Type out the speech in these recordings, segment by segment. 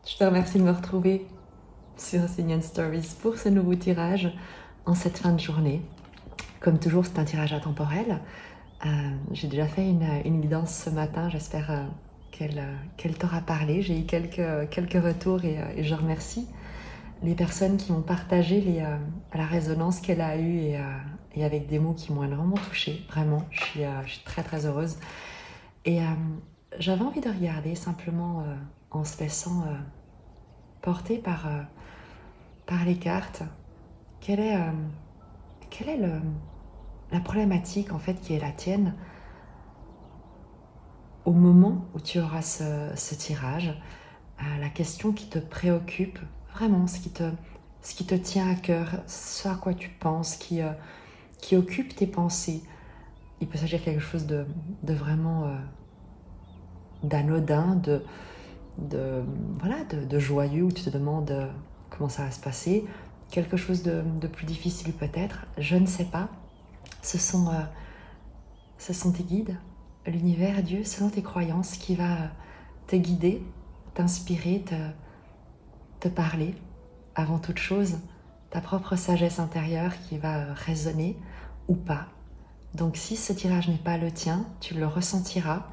Je te remercie de me retrouver sur Sinian Stories pour ce nouveau tirage en cette fin de journée. Comme toujours, c'est un tirage intemporel. J'ai déjà fait une guidance ce matin, j'espère qu'elle t'aura parlé. J'ai eu quelques retours et je remercie les personnes qui m'ont partagé la résonance qu'elle a eue et avec des mots qui m'ont énormément touchée. Vraiment, je suis très très heureuse. Et j'avais envie de regarder simplement en se laissant porter par les cartes. Quelle est la problématique en fait qui est la tienne au moment où tu auras ce tirage, la question qui te préoccupe, vraiment ce qui te tient à cœur, ce à quoi tu penses, qui occupe tes pensées. Il peut s'agir de quelque chose de vraiment d'anodin, de joyeux, où tu te demandes comment ça va se passer, quelque chose de plus difficile peut-être, je ne sais pas. Ce sont tes guides, l'univers, Dieu, selon tes croyances, qui va te guider, t'inspirer, te parler. Avant toute chose, ta propre sagesse intérieure qui va résonner ou pas. Donc si ce tirage n'est pas le tien, tu le ressentiras.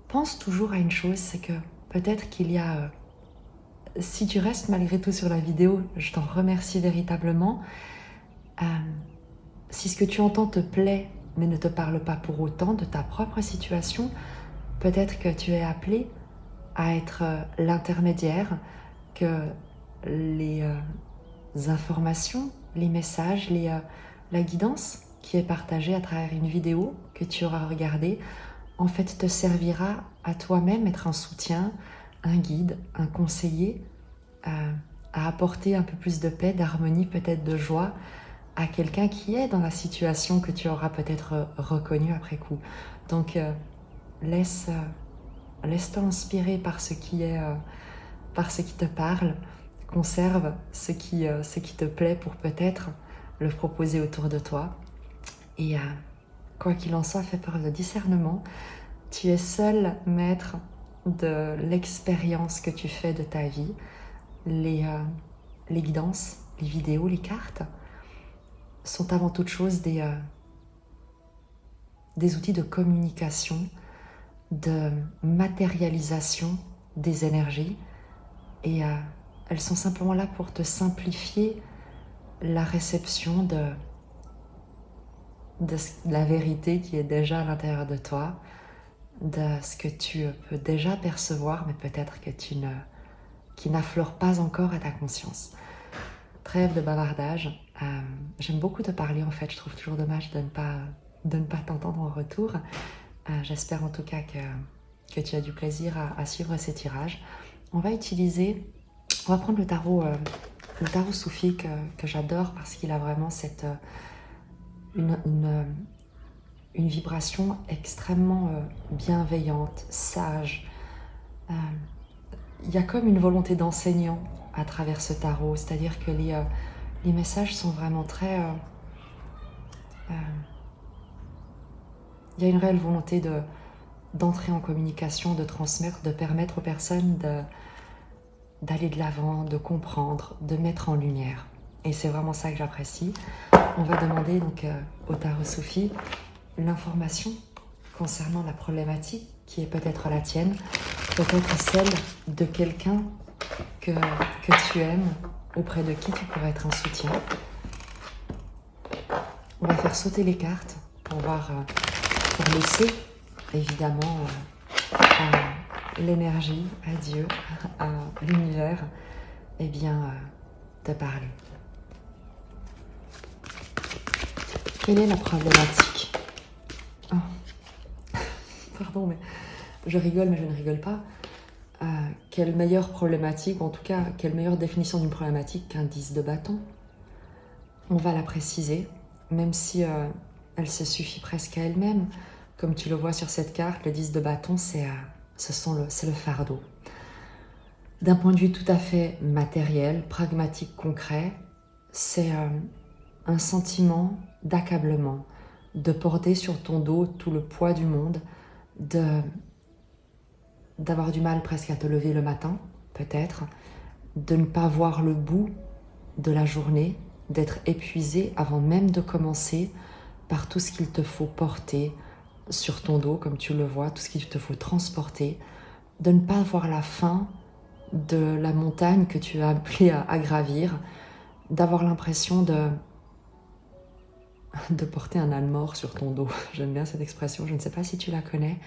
Pense toujours à une chose, c'est que peut-être qu'il y a... si tu restes malgré tout sur la vidéo, je t'en remercie véritablement. Si ce que tu entends te plaît, mais ne te parle pas pour autant de ta propre situation, peut-être que tu es appelé à être l'intermédiaire, que les informations, les messages, la guidance qui est partagée à travers une vidéo que tu auras regardée, en fait te servira à toi-même être un soutien, un guide, un conseiller, à apporter un peu plus de paix, d'harmonie, peut-être de joie à quelqu'un qui est dans la situation que tu auras peut-être reconnue après coup. Donc laisse-toi inspirer par ce qui te parle, conserve ce qui te plaît pour peut-être le proposer autour de toi. Et quoi qu'il en soit, fais preuve de discernement. Tu es seul maître de l'expérience que tu fais de ta vie. Les guidances, les vidéos, les cartes sont avant toute chose des outils de communication, de matérialisation des énergies, et elles sont simplement là pour te simplifier la réception de la vérité qui est déjà à l'intérieur de toi, de ce que tu peux déjà percevoir, mais peut-être que qui n'affleure pas encore à ta conscience. Trêve de bavardage. J'aime beaucoup te parler en fait, je trouve toujours dommage de ne pas t'entendre en retour. J'espère en tout cas que tu as du plaisir à suivre ces tirages. On va prendre le tarot soufi que j'adore parce qu'il a vraiment une vibration extrêmement bienveillante, sage. Il y a comme une volonté d'enseignant à travers ce tarot, c'est-à-dire que les messages sont vraiment très... il y a une réelle volonté d'entrer en communication, de transmettre, de permettre aux personnes d'aller de l'avant, de comprendre, de mettre en lumière. Et c'est vraiment ça que j'apprécie. On va demander donc au tarot soufi l'information concernant la problématique qui est peut-être la tienne, peut-être celle de quelqu'un que tu aimes, auprès de qui tu pourrais être un soutien. On va faire sauter les cartes pour laisser évidemment à l'énergie, à Dieu, à l'univers, te parler. Quelle est la problématique? Pardon, mais je rigole, mais je ne rigole pas. Quelle meilleure problématique, ou en tout cas, quelle meilleure définition d'une problématique qu'un 10 de bâton? On va la préciser, même si elle se suffit presque à elle-même. Comme tu le vois sur cette carte, le 10 de bâton, c'est le fardeau. D'un point de vue tout à fait matériel, pragmatique, concret, c'est un sentiment d'accablement, de porter sur ton dos tout le poids du monde, d'avoir du mal presque à te lever le matin, peut-être, de ne pas voir le bout de la journée, d'être épuisé avant même de commencer par tout ce qu'il te faut porter sur ton dos, comme tu le vois, tout ce qu'il te faut transporter, de ne pas voir la fin de la montagne que tu as appelée à gravir, d'avoir l'impression de porter un âne mort sur ton dos. J'aime bien cette expression, je ne sais pas si tu la connais,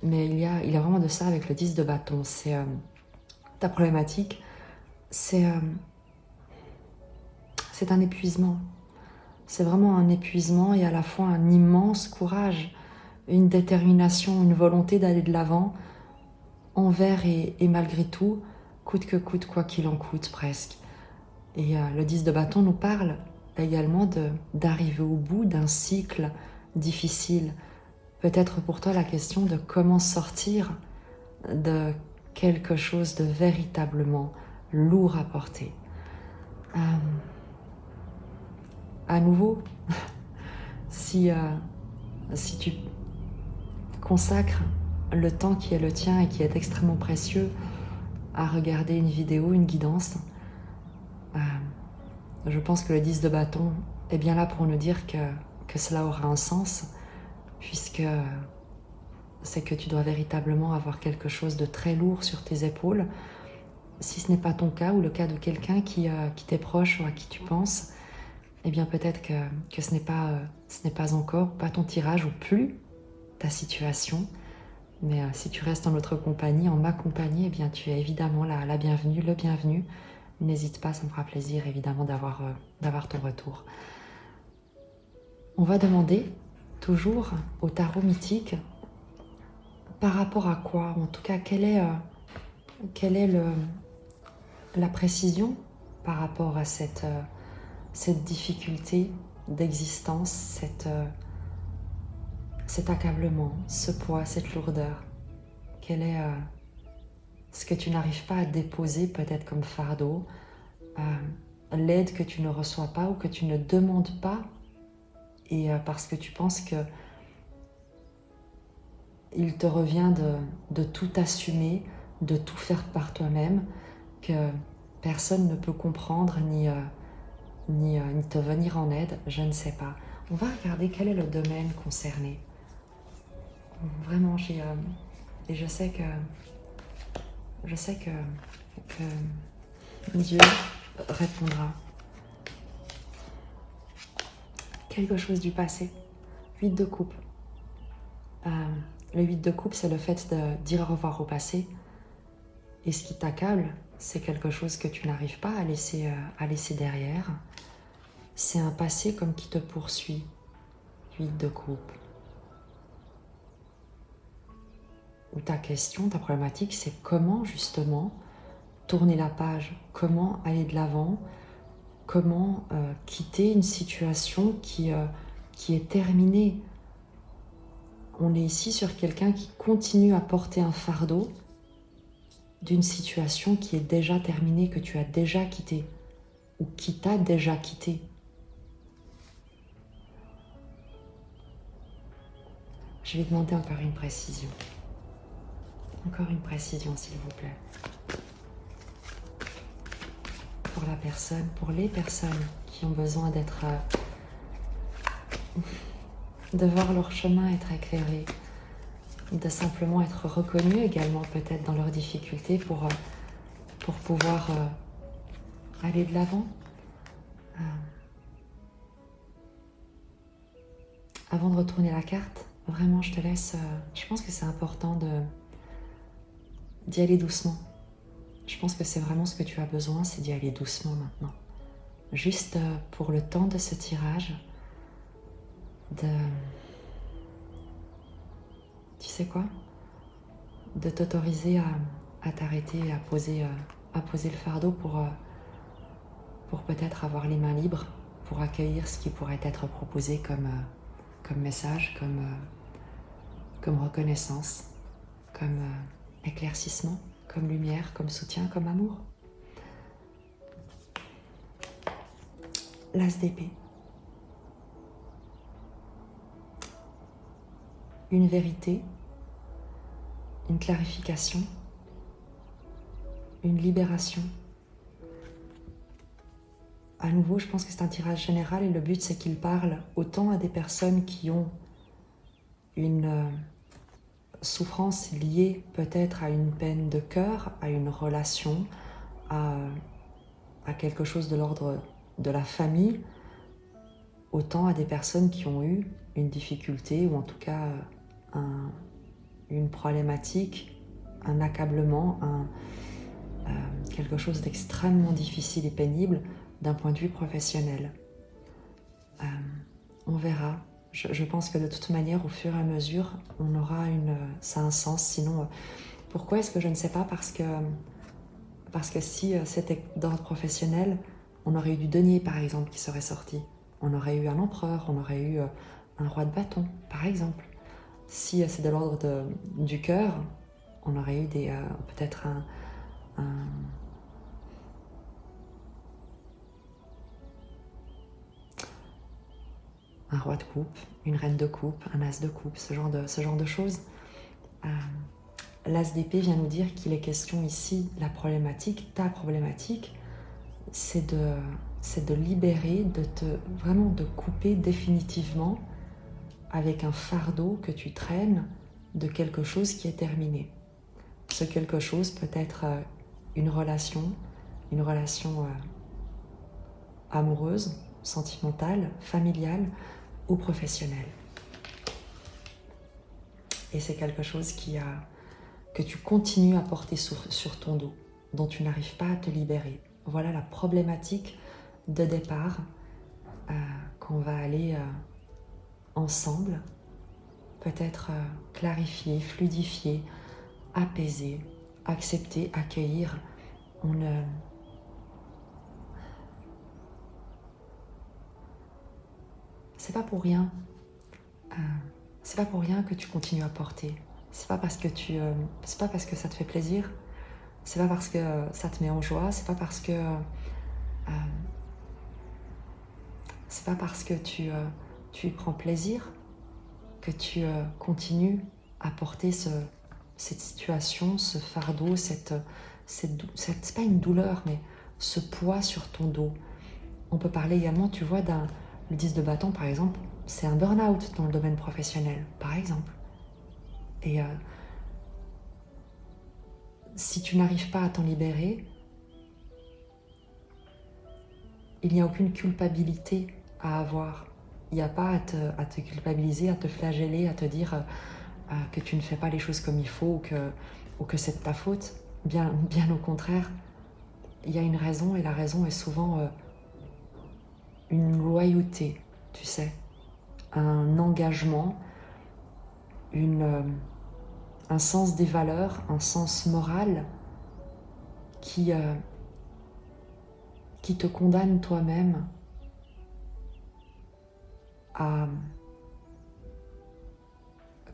mais il y a vraiment de ça avec le 10 de bâton. C'est ta problématique, c'est un épuisement. C'est vraiment un épuisement et à la fois un immense courage, une détermination, une volonté d'aller de l'avant, envers et malgré tout, coûte que coûte, quoi qu'il en coûte presque. Et le 10 de bâton nous parle également d'arriver au bout d'un cycle difficile. Peut-être pour toi la question de comment sortir de quelque chose de véritablement lourd à porter. À nouveau, si tu consacres le temps qui est le tien et qui est extrêmement précieux à regarder une vidéo, une guidance, je pense que le 10 de bâton est bien là pour nous dire que cela aura un sens, puisque c'est que tu dois véritablement avoir quelque chose de très lourd sur tes épaules. Si ce n'est pas ton cas ou le cas de quelqu'un qui t'est proche ou à qui tu penses, eh bien peut-être que ce n'est pas encore, pas ton tirage ou plus ta situation. Mais si tu restes en notre compagnie, en ma compagnie, eh bien tu es évidemment la bienvenue, le bienvenu. N'hésite pas, ça me fera plaisir évidemment d'avoir ton retour. On va demander toujours au tarot mythique par rapport à quoi, en tout cas quelle est la précision par rapport à cette difficulté d'existence, cet accablement, ce poids, cette lourdeur. Quel est ce que tu n'arrives pas à déposer peut-être comme fardeau, l'aide que tu ne reçois pas ou que tu ne demandes pas, et parce que tu penses que il te revient de tout assumer, de tout faire par toi-même, que personne ne peut comprendre ni te venir en aide, je ne sais pas. On va regarder quel est le domaine concerné. Vraiment, et je sais que Dieu répondra. Quelque chose du passé. 8 de coupe. Le 8 de coupe, c'est le fait de dire au revoir au passé. Et ce qui t'accable, c'est quelque chose que tu n'arrives pas à laisser derrière. C'est un passé comme qui te poursuit. 8 de coupe. Ou ta question, ta problématique, c'est comment justement tourner la page, comment aller de l'avant, comment quitter une situation qui est terminée. On est ici sur quelqu'un qui continue à porter un fardeau d'une situation qui est déjà terminée, que tu as déjà quittée ou qui t'a déjà quitté. Je vais demander encore une précision. Encore une précision, s'il vous plaît. Pour la personne, pour les personnes qui ont besoin de voir leur chemin être éclairé, de simplement être reconnus également peut-être dans leurs difficultés pour pouvoir aller de l'avant. Avant de retourner la carte, vraiment je te laisse, je pense que c'est important d'y aller doucement. Je pense que c'est vraiment ce que tu as besoin, c'est d'y aller doucement maintenant. Juste pour le temps de ce tirage, tu sais quoi? De t'autoriser à t'arrêter, à poser le fardeau pour peut-être avoir les mains libres, pour accueillir ce qui pourrait être proposé comme message, comme reconnaissance, comme éclaircissement, comme lumière, comme soutien, comme amour. L'as d'épée. une vérité, une clarification, une libération. À nouveau, je pense que c'est un tirage général et le but c'est qu'il parle autant à des personnes qui ont une souffrance liée peut-être à une peine de cœur, à une relation, à quelque chose de l'ordre de la famille, autant à des personnes qui ont eu une difficulté ou en tout cas une problématique, un accablement, quelque chose d'extrêmement difficile et pénible d'un point de vue professionnel. On verra. Je pense que de toute manière, au fur et à mesure, on aura ça a un sens. Sinon, pourquoi est-ce que je ne sais pas? Parce que si c'était d'ordre professionnel, on aurait eu du denier, par exemple, qui serait sorti. On aurait eu un empereur, on aurait eu un roi de bâton, par exemple. Si c'est de l'ordre du cœur, on aurait eu peut-être un roi de coupe, une reine de coupe, un as de coupe, ce genre de choses. L'as d'épée vient nous dire qu'il est question ici, ta problématique, c'est de libérer, vraiment de couper définitivement avec un fardeau que tu traînes de quelque chose qui est terminé. Ce quelque chose peut être une relation amoureuse, sentimentale, familiale ou professionnelle. Et c'est quelque chose que tu continues à porter sur ton dos, dont tu n'arrives pas à te libérer. Voilà la problématique de départ qu'on va aller ensemble, peut-être clarifier, fluidifier, apaiser, accepter, accueillir. C'est pas pour rien. C'est pas pour rien que tu continues à porter. C'est pas parce que ça te fait plaisir. C'est pas parce que ça te met en joie. C'est pas parce que tu y prends plaisir que tu continues à porter cette situation, ce fardeau, c'est pas une douleur, mais ce poids sur ton dos. On peut parler également, tu vois, le 10 de bâton, par exemple, c'est un burn-out dans le domaine professionnel, par exemple. Et si tu n'arrives pas à t'en libérer, il n'y a aucune culpabilité à avoir. Il n'y a pas à te culpabiliser, à te flageller, à te dire que tu ne fais pas les choses comme il faut ou que c'est de ta faute. Bien au contraire, il y a une raison et la raison est souvent une loyauté, tu sais, un engagement, un sens des valeurs, un sens moral qui te condamne toi-même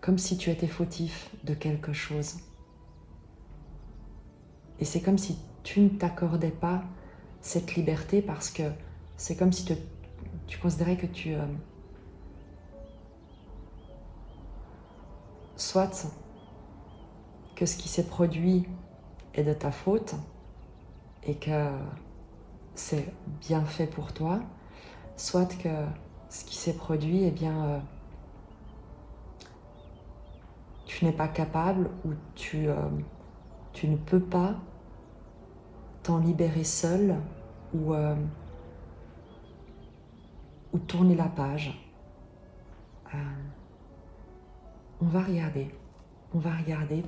comme si tu étais fautif de quelque chose. Et c'est comme si tu ne t'accordais pas cette liberté parce que c'est comme si tu considérais que soit que ce qui s'est produit est de ta faute et que c'est bien fait pour toi, soit que ce qui s'est produit, eh bien, tu n'es pas capable ou tu ne peux pas t'en libérer seul ou tourner la page. On va regarder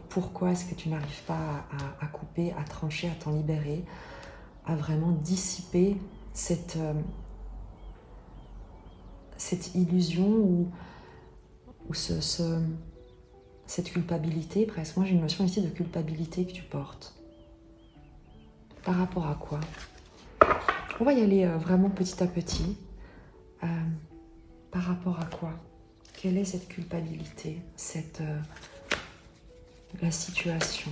pourquoi est-ce que tu n'arrives pas à couper, à trancher, à t'en libérer, à vraiment dissiper cette illusion ou cette culpabilité presque. Moi j'ai une notion ici de culpabilité que tu portes. Par rapport à quoi? On va y aller vraiment petit à petit. Par rapport à quoi? Quelle est cette culpabilité, la situation?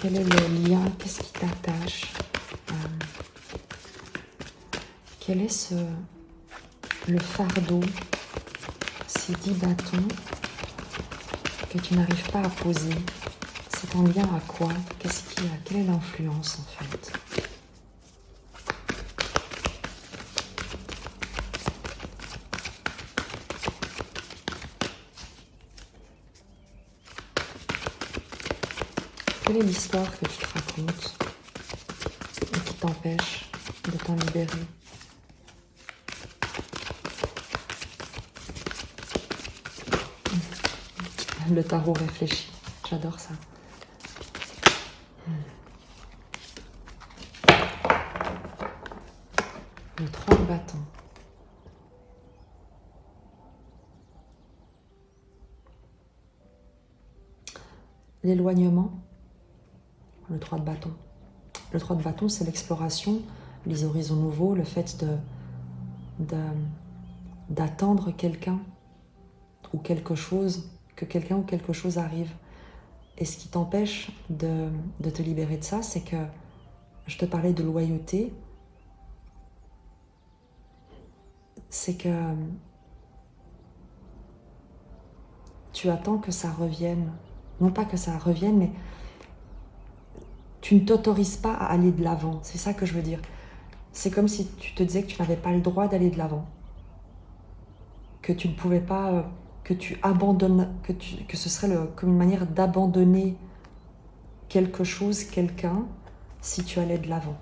Quel est le lien? Qu'est-ce qui t'attache? Quel est le fardeau, ces 10 bâtons que tu n'arrives pas à poser? C'est en lien à quoi? Quelle est l'influence en fait? Quelle est l'histoire que tu te racontes et qui t'empêche de t'en libérer? Le tarot réfléchit, j'adore ça. Le 3 de bâton. L'éloignement. Le 3 de bâton. Le 3 de bâton, c'est l'exploration, les horizons nouveaux, le fait d'attendre quelqu'un ou quelque chose, que quelqu'un ou quelque chose arrive. Et ce qui t'empêche de te libérer de ça, c'est que je te parlais de loyauté, c'est que tu attends que ça revienne. Non pas que ça revienne, mais tu ne t'autorises pas à aller de l'avant. C'est ça que je veux dire. C'est comme si tu te disais que tu n'avais pas le droit d'aller de l'avant. Que tu ne pouvais pas, que tu abandonnes, que ce serait comme une manière d'abandonner quelque chose, quelqu'un, si tu allais de l'avant.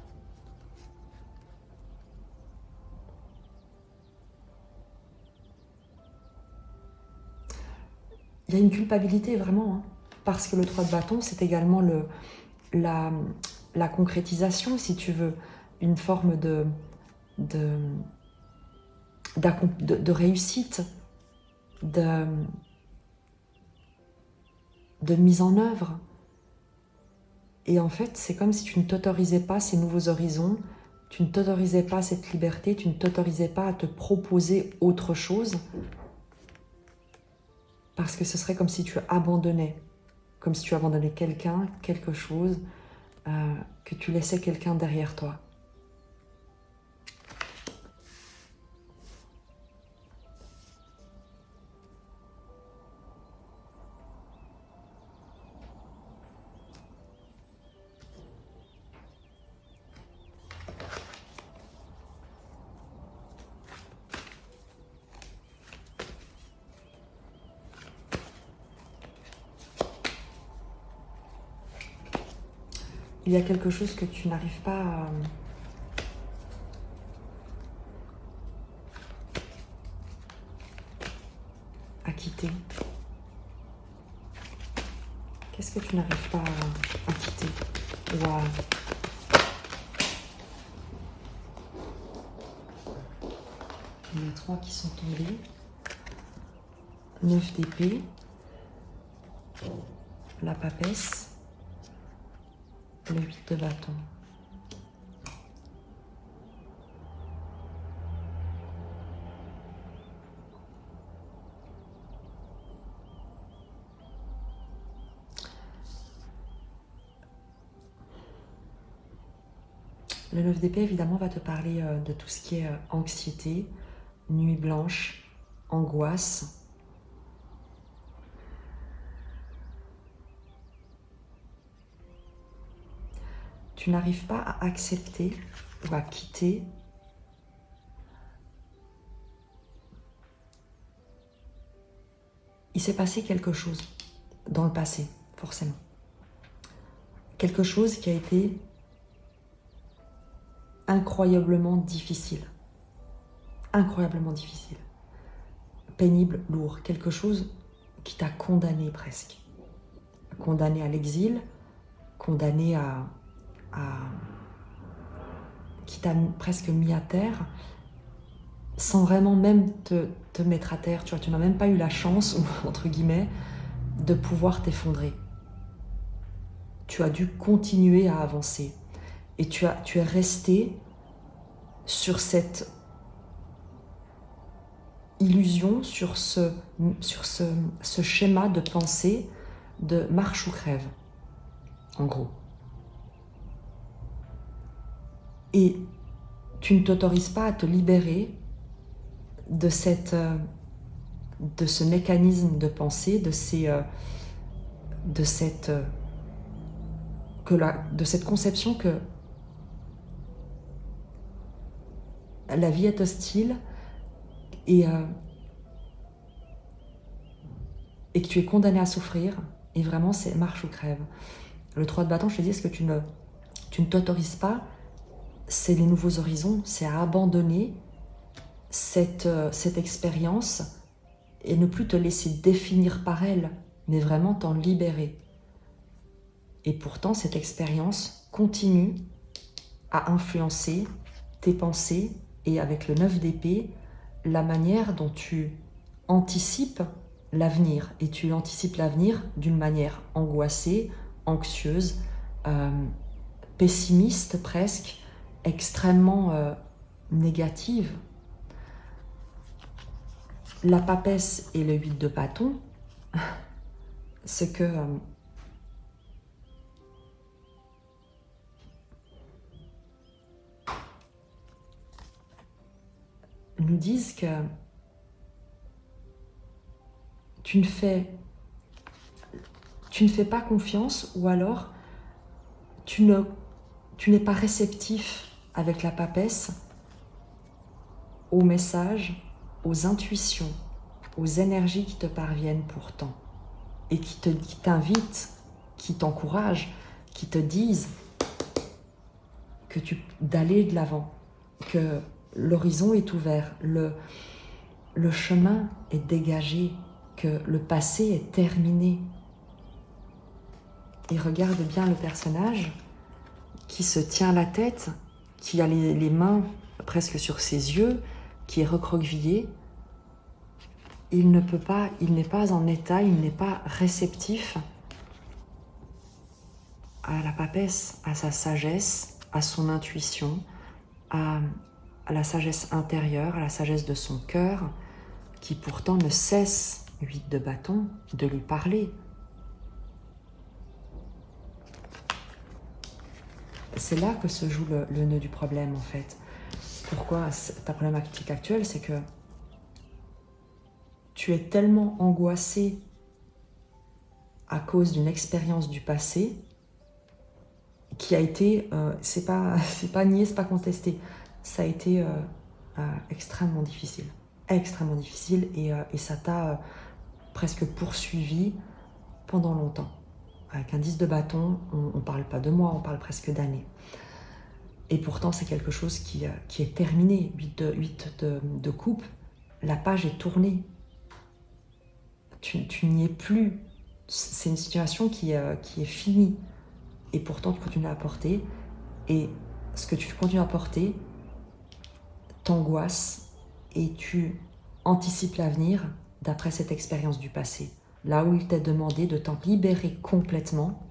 Il y a une culpabilité vraiment, hein, parce que le 3 de bâton, c'est également la concrétisation, si tu veux, une forme de réussite, de mise en œuvre. Et en fait, c'est comme si tu ne t'autorisais pas ces nouveaux horizons, tu ne t'autorisais pas cette liberté, tu ne t'autorisais pas à te proposer autre chose, parce que ce serait comme si tu abandonnais quelqu'un, quelque chose, que tu laissais quelqu'un derrière toi. Il y a quelque chose que tu n'arrives pas à quitter. Qu'est-ce que tu n'arrives pas à quitter ou à... Il y en a 3 qui sont tombés. 9 d'épée. La papesse. Le 8 de bâton. Le 9 d'épée, évidemment, va te parler de tout ce qui est anxiété, nuit blanche, angoisse. Tu n'arrives pas à accepter ou à quitter il s'est passé quelque chose dans le passé, forcément. Quelque chose qui a été incroyablement difficile. Incroyablement difficile. Pénible, lourd. Quelque chose qui t'a condamné presque. Condamné à l'exil, condamné qui t'a presque mis à terre, sans vraiment même te mettre à terre. Tu vois, tu n'as même pas eu la chance, entre guillemets, de pouvoir t'effondrer. Tu as dû continuer à avancer. Et tu es resté sur cette illusion, sur ce schéma de pensée de marche ou crève, en gros. Et tu ne t'autorises pas à te libérer de ce mécanisme de pensée, de cette conception que la vie est hostile et que tu es condamné à souffrir, et vraiment c'est marche ou crève. Le 3 de bâton, je te dis, est-ce que tu ne t'autorises pas, c'est les nouveaux horizons, c'est à abandonner cette expérience et ne plus te laisser définir par elle, mais vraiment t'en libérer. Et pourtant, cette expérience continue à influencer tes pensées et avec le 9 d'épée, la manière dont tu anticipes l'avenir. Et tu anticipes l'avenir d'une manière angoissée, anxieuse, pessimiste presque, extrêmement négative. La papesse et le 8 de bâton, c'est que nous disent que tu ne fais pas confiance, ou alors tu n'es pas réceptif avec la papesse aux messages, aux intuitions, aux énergies qui te parviennent pourtant et qui t'invitent, qui t'encouragent, qui te disent d'aller de l'avant, que l'horizon est ouvert, le chemin est dégagé, que le passé est terminé. Et regarde bien le personnage qui se tient la tête, qui a les mains presque sur ses yeux, qui est recroquevillé. Il n'est pas en état, il n'est pas réceptif à la papesse, à sa sagesse, à son intuition, à la sagesse intérieure, à la sagesse de son cœur, qui pourtant ne cesse, 8 de bâton, de lui parler. C'est là que se joue le nœud du problème, en fait. Pourquoi ta problématique actuelle, c'est que tu es tellement angoissé à cause d'une expérience du passé qui a été, c'est pas nié, c'est pas contesté, ça a été extrêmement difficile, et ça t'a presque poursuivi pendant longtemps. Avec un 10 de bâton, on ne parle pas de mois, on parle presque d'années. Et pourtant, c'est quelque chose qui est terminé. 8 de coupe, la page est tournée. Tu n'y es plus. C'est une situation qui est finie. Et pourtant, tu continues à porter. Et ce que tu continues à porter t'angoisse et tu anticipes l'avenir d'après cette expérience du passé. Là où il t'a demandé de t'en libérer complètement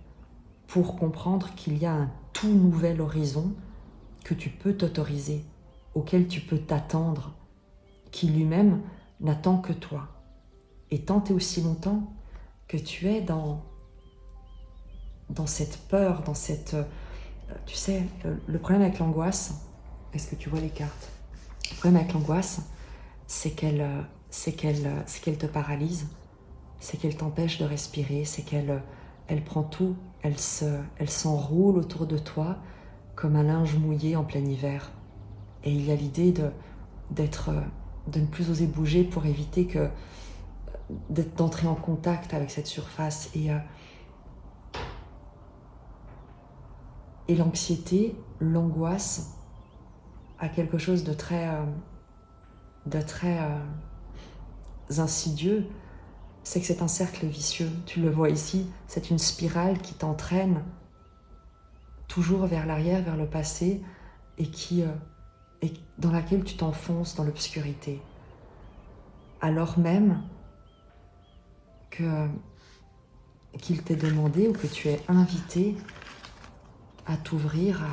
pour comprendre qu'il y a un tout nouvel horizon que tu peux t'autoriser, auquel tu peux t'attendre, qui lui-même n'attend que toi. Et tant et aussi longtemps que tu es dans cette peur, dans cette... tu sais, le problème avec l'angoisse, est-ce que tu vois les cartes? Le problème avec l'angoisse, c'est qu'elle te paralyse, c'est qu'elle t'empêche de respirer, c'est qu'elle prend tout, elle s'enroule autour de toi comme un linge mouillé en plein hiver. Et il y a l'idée de ne plus oser bouger pour éviter d'entrer en contact avec cette surface. Et l'anxiété, l'angoisse a quelque chose de très insidieux. C'est que c'est un cercle vicieux. Tu le vois ici, c'est une spirale qui t'entraîne toujours vers l'arrière, vers le passé, et dans laquelle tu t'enfonces dans l'obscurité. Alors même qu'il t'est demandé, ou que tu es invité à t'ouvrir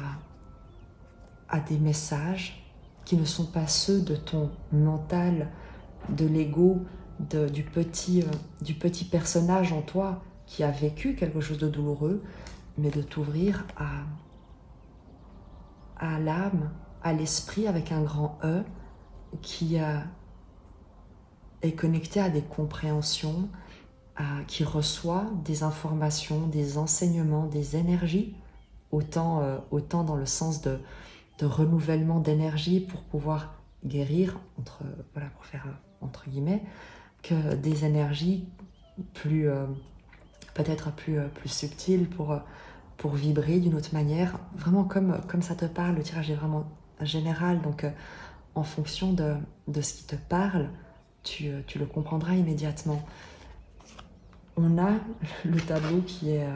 à des messages qui ne sont pas ceux de ton mental, de l'ego, du petit personnage en toi qui a vécu quelque chose de douloureux, mais de t'ouvrir à l'âme, à l'esprit avec un grand E, qui est connecté à des compréhensions, qui reçoit des informations, des enseignements, des énergies, autant dans le sens de renouvellement d'énergie pour pouvoir guérir, pour faire entre guillemets, que des énergies plus peut-être plus subtiles pour vibrer d'une autre manière, vraiment comme ça te parle. Le tirage est vraiment général, donc en fonction de ce qui te parle, tu le comprendras immédiatement. On a le tableau qui est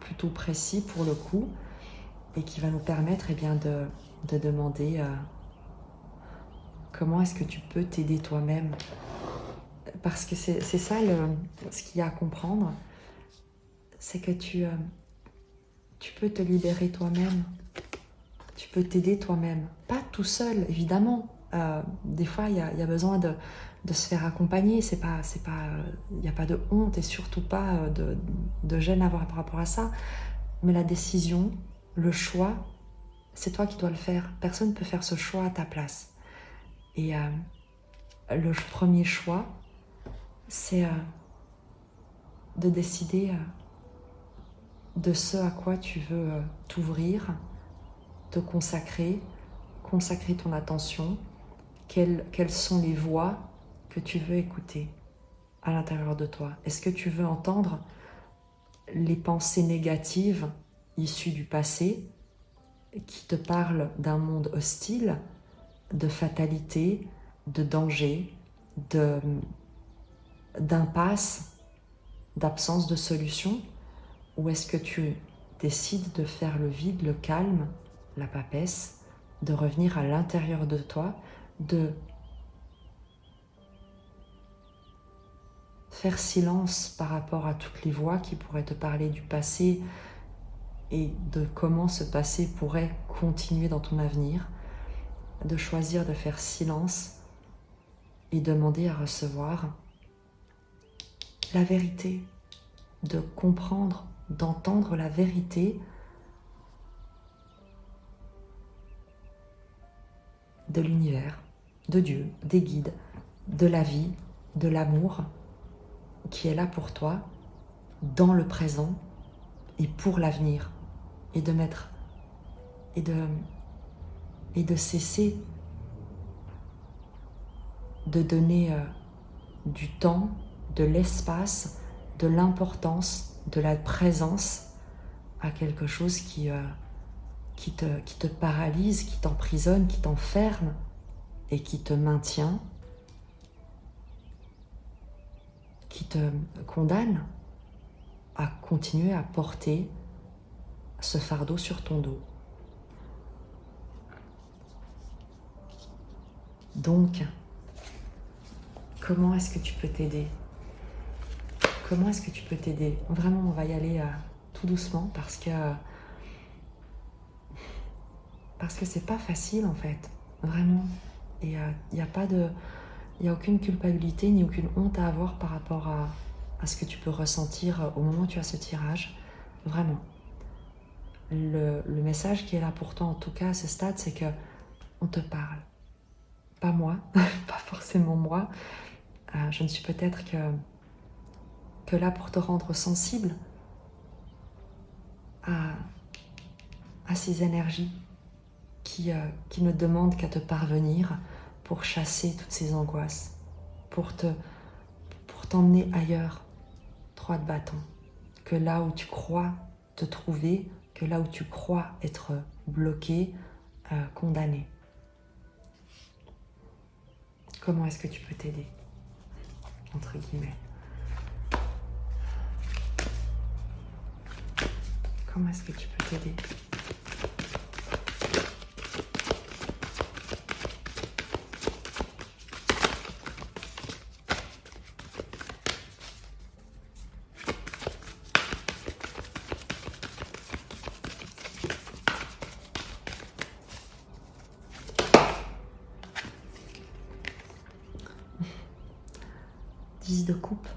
plutôt précis pour le coup et qui va nous permettre de demander comment est-ce que tu peux t'aider toi-même. Parce que c'est ça ce qu'il y a à comprendre, c'est que tu peux te libérer toi-même, tu peux t'aider toi-même. Pas tout seul, évidemment. Des fois, il y a besoin de se faire accompagner. Il n'y a pas de honte et surtout pas de gêne à avoir par rapport à ça. Mais la décision, le choix, c'est toi qui dois le faire. Personne ne peut faire ce choix à ta place. Et le premier choix, c'est de décider de ce à quoi tu veux t'ouvrir, te consacrer ton attention, quelles sont les voix que tu veux écouter à l'intérieur de toi. Est-ce que tu veux entendre les pensées négatives issues du passé qui te parlent d'un monde hostile, de fatalité, de danger, d'impasse, d'absence de solution? Ou est-ce que tu décides de faire le vide, le calme, la papesse, de revenir à l'intérieur de toi, de faire silence par rapport à toutes les voix qui pourraient te parler du passé et de comment ce passé pourrait continuer dans ton avenir, de choisir de faire silence et demander à recevoir la vérité, de comprendre, d'entendre la vérité de l'univers, de Dieu, des guides, de la vie, de l'amour qui est là pour toi, dans le présent et pour l'avenir, et de mettre et de cesser de donner du temps, de l'espace, de l'importance, de la présence à quelque chose qui te paralyse, qui t'emprisonne, qui t'enferme et qui te maintient, qui te condamne à continuer à porter ce fardeau sur ton dos. Donc, comment est-ce que tu peux t'aider? Comment est-ce que tu peux t'aider? Vraiment, on va y aller tout doucement parce que c'est pas facile en fait, vraiment. Et il n'y a aucune culpabilité ni aucune honte à avoir par rapport à ce que tu peux ressentir au moment où tu as ce tirage. Vraiment. Le message qui est là pour toi, en tout cas à ce stade, c'est que on te parle. Pas moi, pas forcément moi. Je ne suis peut-être que là pour te rendre sensible à ces énergies qui ne demandent qu'à te parvenir pour chasser toutes ces angoisses, pour t'emmener ailleurs, droit de bâton, que là où tu crois te trouver, que là où tu crois être bloqué, condamné. Comment est-ce que tu peux t'aider, entre guillemets? Comment est-ce que tu peux t'aider? De coupe.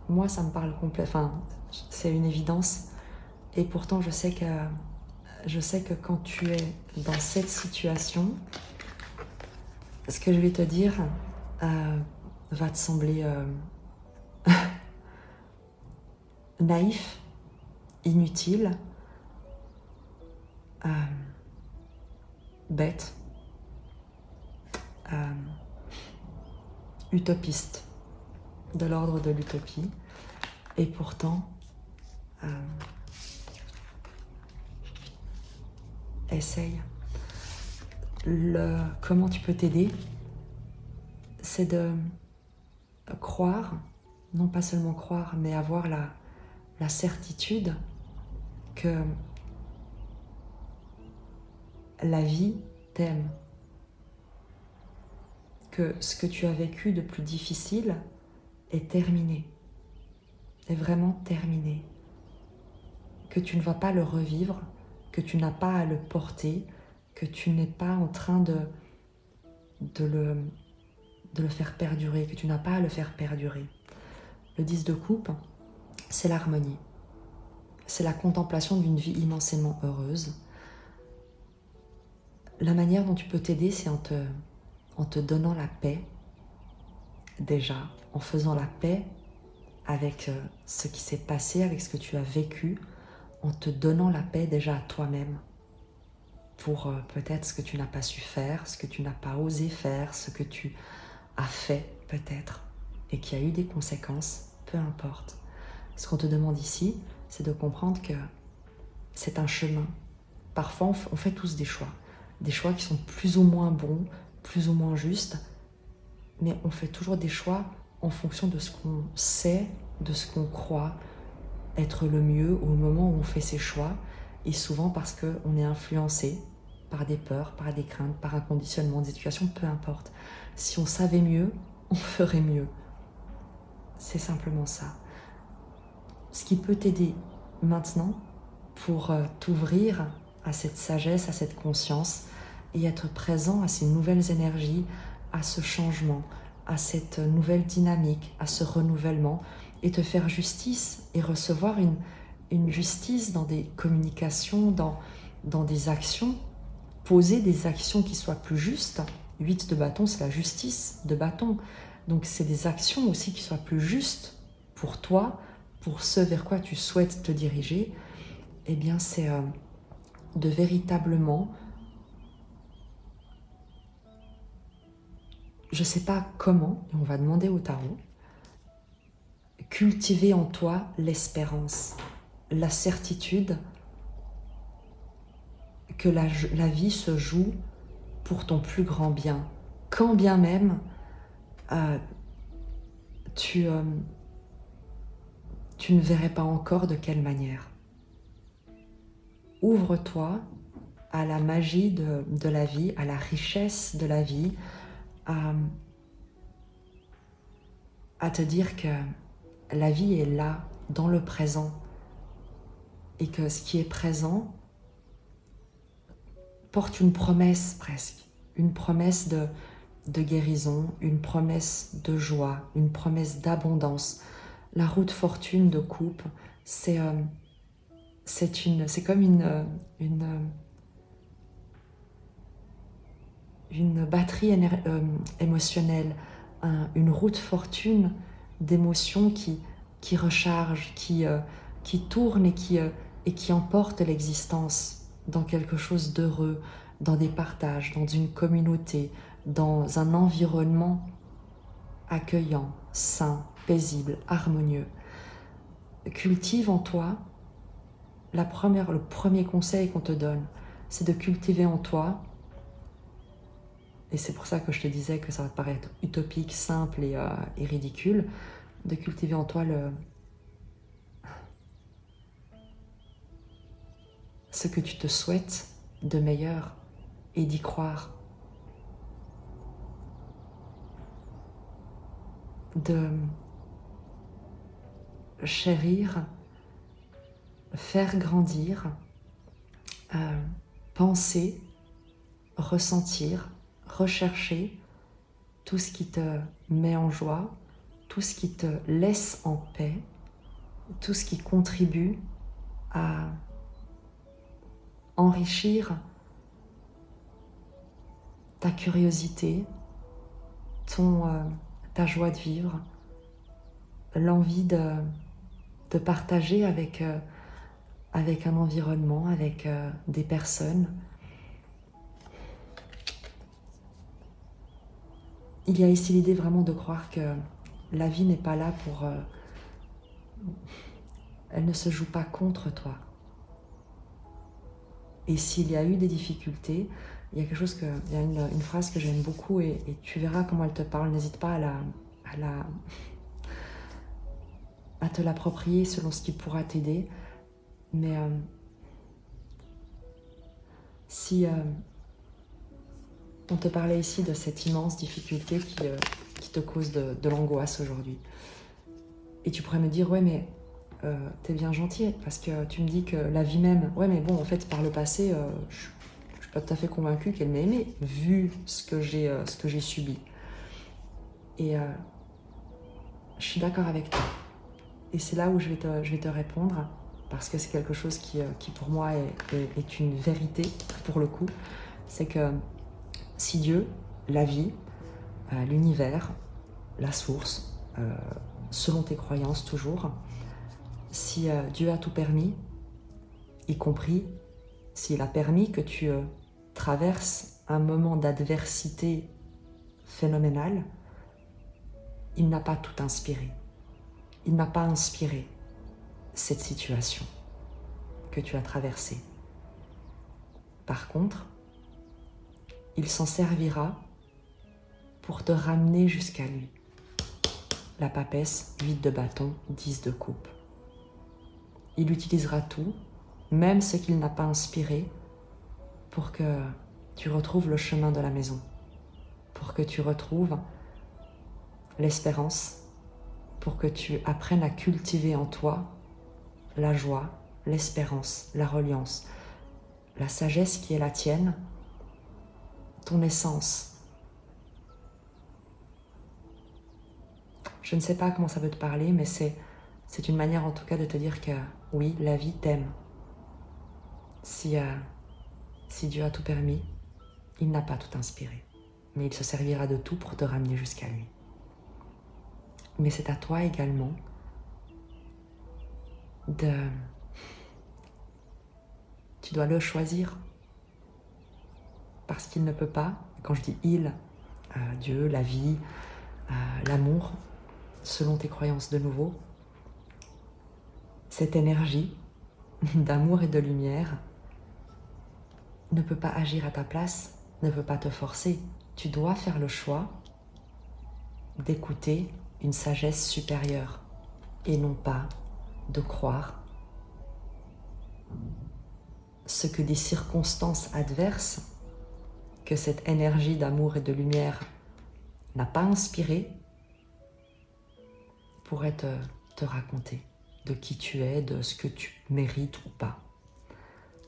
moi, ça me parle complet. Enfin, c'est une évidence. Et pourtant, je sais que quand tu es dans cette situation, ce que je vais te dire va te sembler naïf, inutile, bête, utopiste, de l'ordre de l'utopie. Et pourtant, essaye. Comment tu peux t'aider, c'est de croire, non pas seulement croire, mais avoir la certitude que la vie t'aime, que ce que tu as vécu de plus difficile est terminé, est vraiment terminé, que tu ne vas pas le revivre, que tu n'as pas à le porter, que tu n'es pas en train de le faire perdurer, que tu n'as pas à le faire perdurer. Le 10 de coupe, c'est l'harmonie. C'est la contemplation d'une vie immensément heureuse. La manière dont tu peux t'aider, c'est en te donnant la paix, déjà, en faisant la paix avec ce qui s'est passé, avec ce que tu as vécu, en te donnant la paix déjà à toi-même pour peut-être ce que tu n'as pas su faire, ce que tu n'as pas osé faire, ce que tu as fait peut-être et qui a eu des conséquences, peu importe. Ce qu'on te demande ici, c'est de comprendre que c'est un chemin. Parfois, on fait tous des choix qui sont plus ou moins bons, plus ou moins justes, mais on fait toujours des choix en fonction de ce qu'on sait, de ce qu'on croit être le mieux au moment où on fait ces choix, et souvent parce qu'on est influencé par des peurs, par des craintes, par un conditionnement d'éducation, peu importe. Si on savait mieux, on ferait mieux. C'est simplement ça. Ce qui peut t'aider maintenant pour t'ouvrir à cette sagesse, à cette conscience et être présent à ces nouvelles énergies, à ce changement, à cette nouvelle dynamique, à ce renouvellement et te faire justice et recevoir une justice dans des communications, dans des actions, poser des actions qui soient plus justes. 8 de bâton, c'est la justice de bâton. Donc c'est des actions aussi qui soient plus justes pour toi, pour ce vers quoi tu souhaites te diriger. Eh bien c'est de véritablement, je ne sais pas comment, et on va demander au tarot, cultiver en toi l'espérance, la certitude que la vie se joue pour ton plus grand bien, quand bien même tu ne verrais pas encore de quelle manière. Ouvre-toi à la magie de la vie, à la richesse de la vie, à te dire que la vie est là, dans le présent, et que ce qui est présent porte une promesse presque, une promesse de guérison, une promesse de joie, une promesse d'abondance. La roue de fortune de coupe, c'est comme une batterie émotionnelle, une roue de fortune d'émotions qui recharge, qui tourne et qui emporte l'existence dans quelque chose d'heureux, dans des partages, dans une communauté, dans un environnement accueillant, sain, paisible, harmonieux. Cultive en toi, le premier conseil qu'on te donne, c'est de cultiver en toi, et c'est pour ça que je te disais que ça va te paraître utopique, simple et ridicule, de cultiver en toi ce que tu te souhaites de meilleur et d'y croire. De chérir, faire grandir, penser, ressentir, rechercher tout ce qui te met en joie, tout ce qui te laisse en paix, tout ce qui contribue à enrichir ta curiosité, ta joie de vivre, l'envie de partager avec un environnement, avec des personnes. Il y a ici l'idée vraiment de croire que la vie n'est pas là pour... elle ne se joue pas contre toi. Et s'il y a eu des difficultés, il y a il y a une phrase que j'aime beaucoup et tu verras comment elle te parle. N'hésite pas à te l'approprier selon ce qui pourra t'aider. Mais si on te parlait ici de cette immense difficulté qui te cause de l'angoisse aujourd'hui, et tu pourrais me dire, ouais mais t'es bien gentil parce que tu me dis que la vie même, ouais mais bon en fait par le passé, je suis pas tout à fait convaincue qu'elle m'ait aimée vu ce que j'ai subi. Et je suis d'accord avec toi. Et c'est là où je vais te répondre, parce que c'est quelque chose qui pour moi est une vérité, pour le coup. C'est que si Dieu, la vie, l'univers, la source, selon tes croyances toujours, si Dieu a tout permis, y compris s'il a permis que tu traverses un moment d'adversité phénoménale, il n'a pas tout inspiré. Il n'a pas inspiré cette situation que tu as traversée. Par contre, il s'en servira pour te ramener jusqu'à lui. La papesse, 8 de bâton, 10 de coupe. Il utilisera tout, même ce qu'il n'a pas inspiré, pour que tu retrouves le chemin de la maison, pour que tu retrouves l'espérance, pour que tu apprennes à cultiver en toi la joie, l'espérance, la reliance, la sagesse qui est la tienne, ton essence. Je ne sais pas comment ça veut te parler, mais c'est une manière en tout cas de te dire que oui, la vie t'aime. Si Dieu a tout permis, il n'a pas tout inspiré, mais il se servira de tout pour te ramener jusqu'à lui. Mais c'est à toi également tu dois le choisir, parce qu'il ne peut pas, quand je dis il, Dieu, la vie, l'amour, selon tes croyances de nouveau, cette énergie d'amour et de lumière ne peut pas agir à ta place, ne peut pas te forcer. Tu dois faire le choix d'écouter une sagesse supérieure et non pas de croire ce que des circonstances adverses, que cette énergie d'amour et de lumière n'a pas inspiré, pourrait te raconter de qui tu es, de ce que tu mérites ou pas.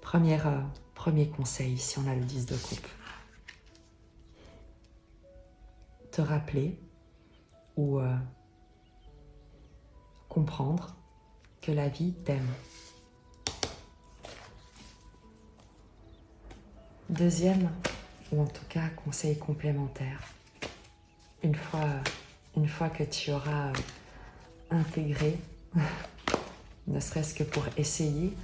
Premier conseil, si on a le 10 de coupe. Te rappeler ou comprendre que la vie t'aime. Deuxième, ou en tout cas conseil complémentaire, une fois que tu auras intégré, ne serait-ce que pour essayer,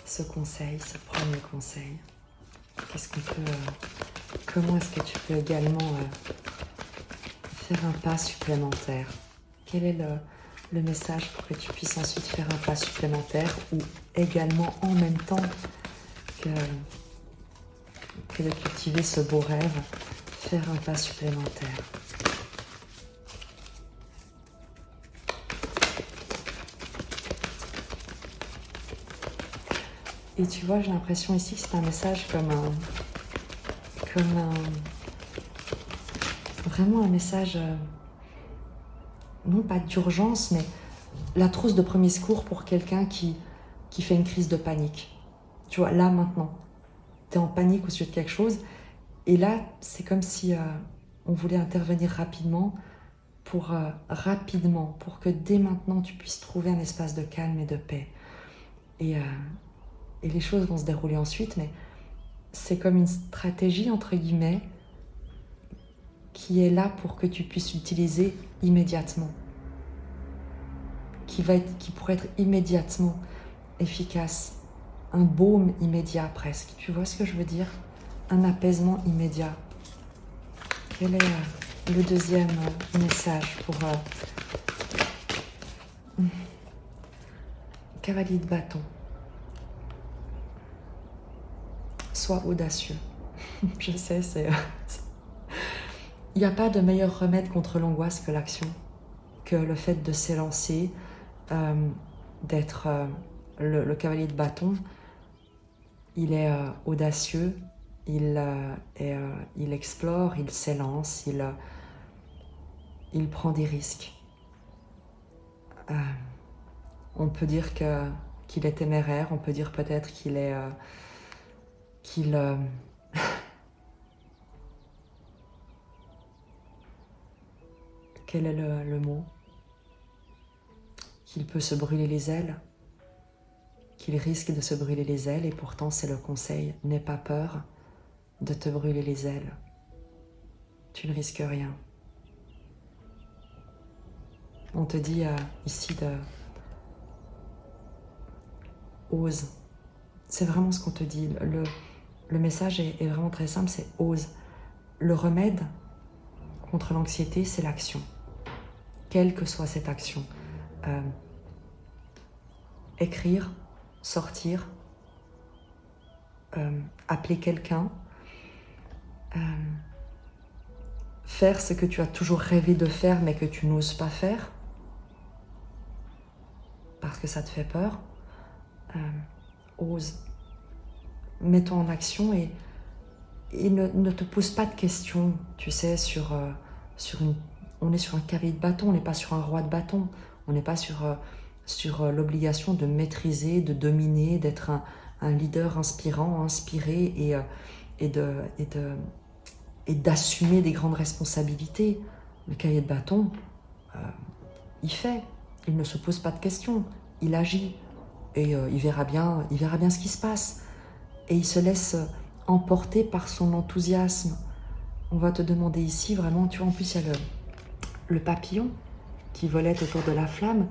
ce premier conseil, comment est-ce que tu peux également faire un pas supplémentaire? Quel est le message pour que tu puisses ensuite faire un pas supplémentaire ou également en même temps que de cultiver ce beau rêve, faire un pas supplémentaire? Et tu vois, j'ai l'impression ici que c'est un message vraiment un message, non pas d'urgence, mais la trousse de premier secours pour quelqu'un qui fait une crise de panique. Tu vois, là maintenant, tu es en panique au sujet de quelque chose, et là, c'est comme si on voulait intervenir rapidement pour que dès maintenant tu puisses trouver un espace de calme et de paix. Et les choses vont se dérouler ensuite, mais c'est comme une stratégie, entre guillemets, qui est là pour que tu puisses l'utiliser immédiatement, qui pourrait être immédiatement efficace, un baume immédiat presque. Tu vois ce que je veux dire? Un apaisement immédiat. Quel est le deuxième message pour cavalier de bâton? Sois audacieux. Je sais, il n'y a pas de meilleur remède contre l'angoisse que l'action, que le fait de s'élancer, d'être le cavalier de bâton. Il est audacieux, il explore, il s'élance, il prend des risques. On peut dire qu'il est téméraire, on peut dire peut-être qu'il est... Quel est le mot? Qu'il peut se brûler les ailes, qu'il risque de se brûler les ailes, et pourtant c'est le conseil, n'aie pas peur de te brûler les ailes. Tu ne risques rien. On te dit ici ose. C'est vraiment ce qu'on te dit. Le message est vraiment très simple, c'est ose. Le remède contre l'anxiété, c'est l'action. Quelle que soit cette action. Écrire, sortir, appeler quelqu'un, faire ce que tu as toujours rêvé de faire mais que tu n'oses pas faire parce que ça te fait peur. Ose. Mets-toi en action et ne te pose pas de questions, tu sais, on est sur un cavalier de bâton, on n'est pas sur un roi de bâton, on n'est pas sur l'obligation de maîtriser, de dominer, d'être un leader inspirant, inspiré et d'assumer des grandes responsabilités. Le cavalier de bâton, il ne se pose pas de questions, il agit et il verra bien ce qui se passe et il se laisse emporté par son enthousiasme. On va te demander ici, vraiment, tu vois, en plus il y a le papillon qui volait autour de la flamme.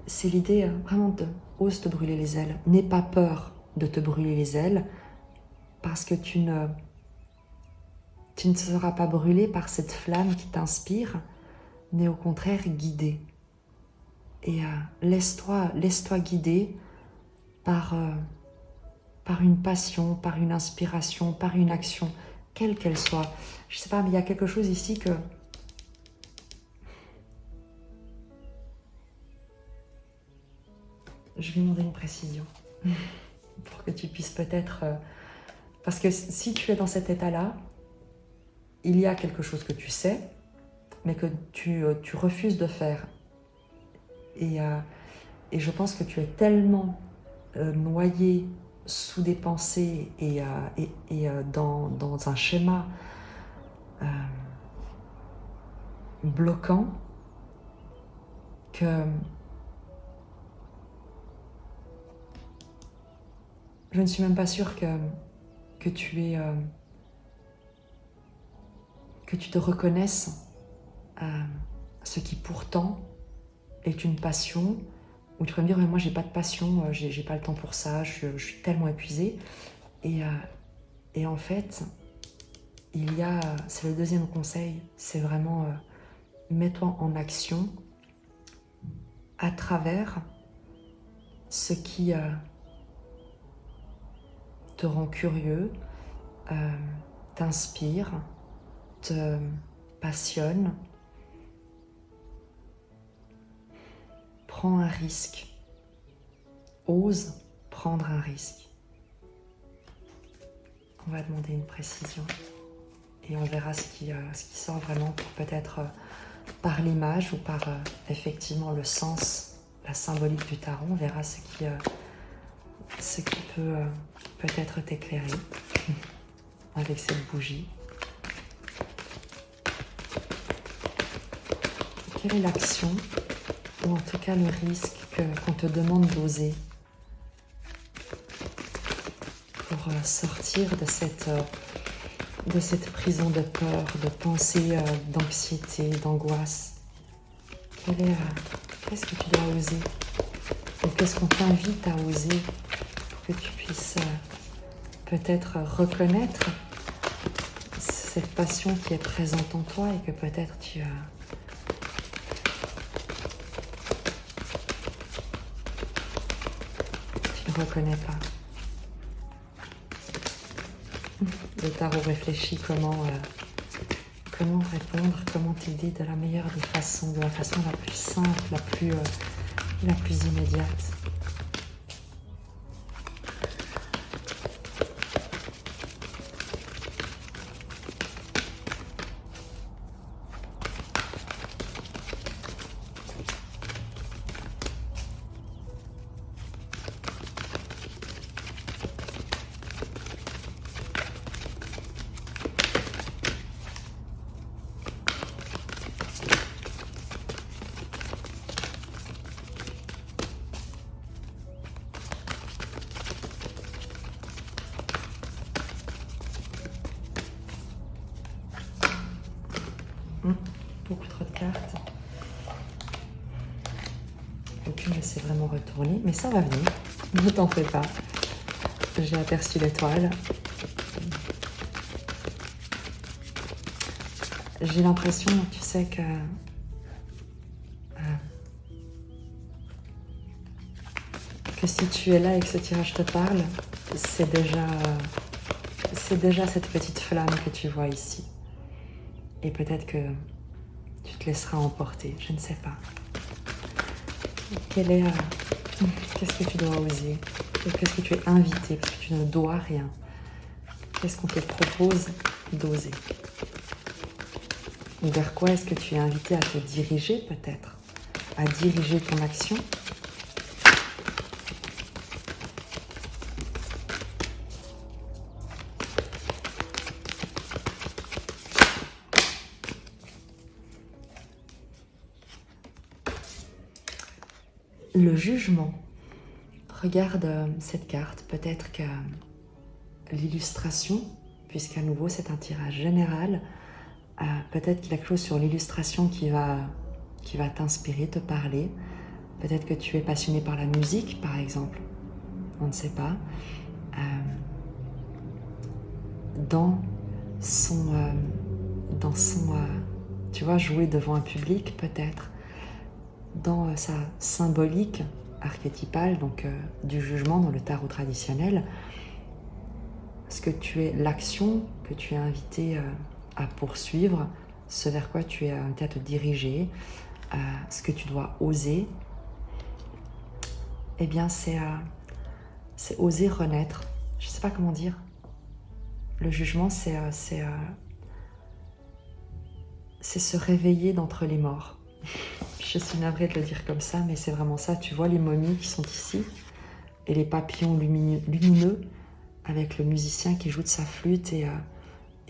C'est l'idée vraiment de ose te brûler les ailes. N'aie pas peur de te brûler les ailes parce que tu ne seras pas brûlé par cette flamme qui t'inspire, mais au contraire guidé. Et laisse-toi guider par une passion, par une inspiration, par une action, quelle qu'elle soit. Je ne sais pas, mais il y a quelque chose ici que... Je vais demander une précision pour que tu puisses peut-être... Parce que si tu es dans cet état-là, il y a quelque chose que tu sais, mais que tu refuses de faire. Et je pense que tu es tellement noyé sous des pensées et dans un schéma bloquant que je ne suis même pas sûre que tu te reconnaisses ce qui pourtant est une passion, où tu vas me dire, mais moi j'ai pas de passion, j'ai pas le temps pour ça, je suis tellement épuisée. Et en fait, c'est le deuxième conseil, c'est vraiment mets-toi en action à travers ce qui te rend curieux, t'inspire, te passionne. Prends un risque. Ose prendre un risque. On va demander une précision et on verra ce qui sort vraiment pour peut-être par l'image ou par effectivement le sens, la symbolique du tarot. On verra ce qui peut peut-être t'éclairer avec cette bougie. Quelle est l'action, ou en tout cas le risque qu'on te demande d'oser pour sortir de cette prison de peur, de pensée, d'anxiété, d'angoisse? Qu'est-ce que tu dois oser? Ou qu'est-ce qu'on t'invite à oser pour que tu puisses peut-être reconnaître cette passion qui est présente en toi et que peut-être tu ne reconnais pas. Le tarot réfléchit comment répondre, comment t'aider de la meilleure des façons, de la façon la plus simple, la plus immédiate. Beaucoup trop de cartes. Aucune ne s'est vraiment retournée, mais ça va venir. Ne t'en fais pas. J'ai aperçu l'étoile. J'ai l'impression, tu sais, que si tu es là et que ce tirage te parle, c'est déjà cette petite flamme que tu vois ici. Et peut-être que tu te laisseras emporter, je ne sais pas. Qu'est-ce que tu dois oser? Qu'est-ce que tu es invité? Parce que tu ne dois rien. Qu'est-ce qu'on te propose d'oser? Vers quoi est-ce que tu es invité à te diriger peut-être? À diriger ton action? Le jugement. Regarde cette carte, peut-être que l'illustration, puisqu'à nouveau c'est un tirage général, peut-être qu'il y a quelque chose sur l'illustration qui va t'inspirer, te parler. Peut-être que tu es passionné par la musique, par exemple. On ne sait pas. Dans son tu vois, jouer devant un public, peut-être. Dans sa symbolique archétypale, donc du jugement dans le tarot traditionnel, ce que tu es, l'action que tu es invité à poursuivre, ce vers quoi tu es invité à te diriger, ce que tu dois oser, eh bien c'est oser renaître. Je ne sais pas comment dire. Le jugement, c'est se réveiller d'entre les morts. Je suis navrée de le dire comme ça, mais c'est vraiment ça. Tu vois les momies qui sont ici et les papillons lumineux avec le musicien qui joue de sa flûte et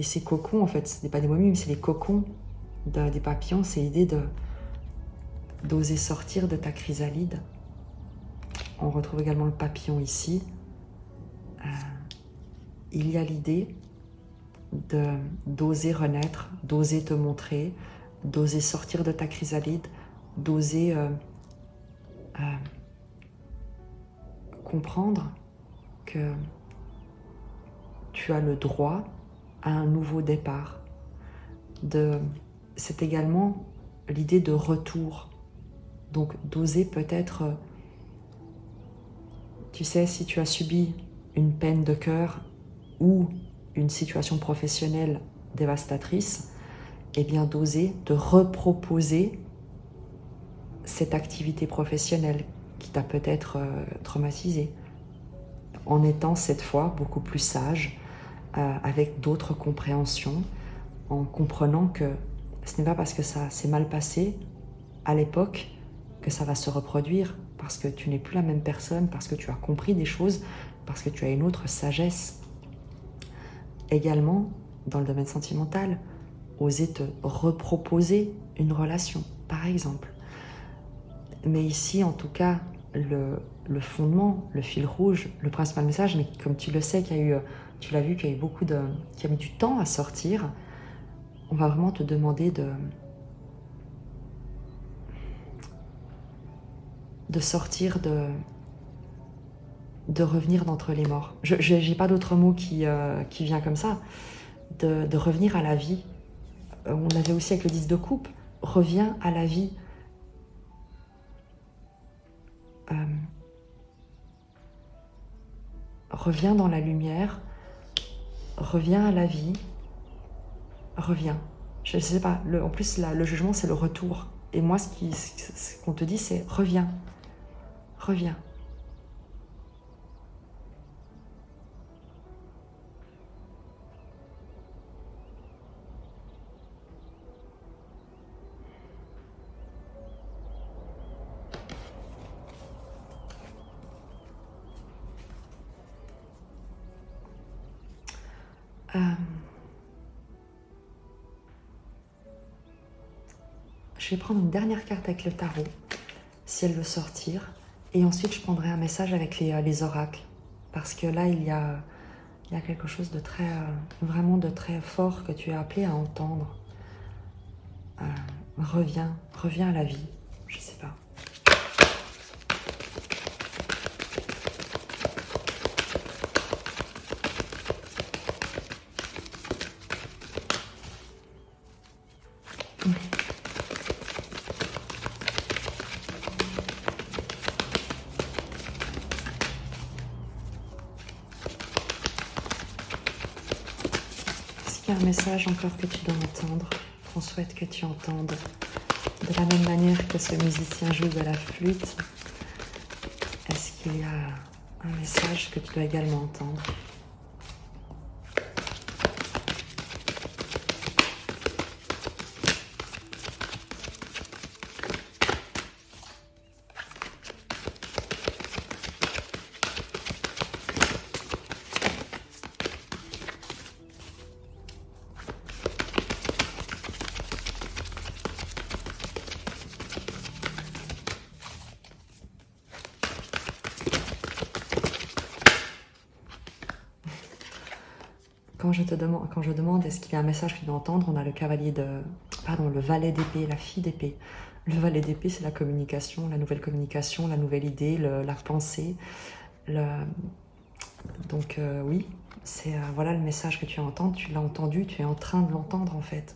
ces cocons, en fait, ce n'est pas des momies, mais c'est les cocons des papillons. C'est l'idée d'oser sortir de ta chrysalide. On retrouve également le papillon ici. Il y a l'idée d'oser renaître, d'oser te montrer, d'oser sortir de ta chrysalide, d'oser comprendre que tu as le droit à un nouveau départ. C'est également l'idée de retour. Donc d'oser peut-être, tu sais, si tu as subi une peine de cœur ou une situation professionnelle dévastatrice, eh bien d'oser te reproposer cette activité professionnelle qui t'a peut-être traumatisé, en étant cette fois beaucoup plus sage, avec d'autres compréhensions, en comprenant que ce n'est pas parce que ça s'est mal passé à l'époque que ça va se reproduire, parce que tu n'es plus la même personne, parce que tu as compris des choses, parce que tu as une autre sagesse. Également, dans le domaine sentimental, oser te reproposer une relation, par exemple. Mais ici, en tout cas, le fondement, le fil rouge, le principal message, mais comme tu le sais, tu l'as vu, qu'il y a eu qui a mis du temps à sortir, on va vraiment te demander de sortir, de revenir d'entre les morts. Je n'ai pas d'autre mot qui vient comme ça. De revenir à la vie. On l'avait aussi avec le 10 de coupe. Reviens à la vie. Reviens dans la lumière. Reviens à la vie. Reviens. Je ne sais pas. En plus, le jugement, c'est le retour. Et moi, ce qu'on te dit, c'est reviens. Reviens. Je vais prendre une dernière carte avec le tarot, si elle veut sortir. Et ensuite, je prendrai un message avec les oracles. Parce que là, il y a quelque chose de très, vraiment de très fort que tu es appelé à entendre. Reviens à la vie. Je sais pas. Il y a un message encore que tu dois entendre, qu'on souhaite que tu entendes, de la même manière que ce musicien joue de la flûte. Est-ce qu'il y a un message que tu dois également entendre? Quand je demande est-ce qu'il y a un message que tu dois entendre, on a le le valet d'épée, la fille d'épée. Le valet d'épée, c'est la communication, la nouvelle idée, la pensée. Donc oui, c'est voilà le message que tu entends, tu l'as entendu, tu es en train de l'entendre en fait.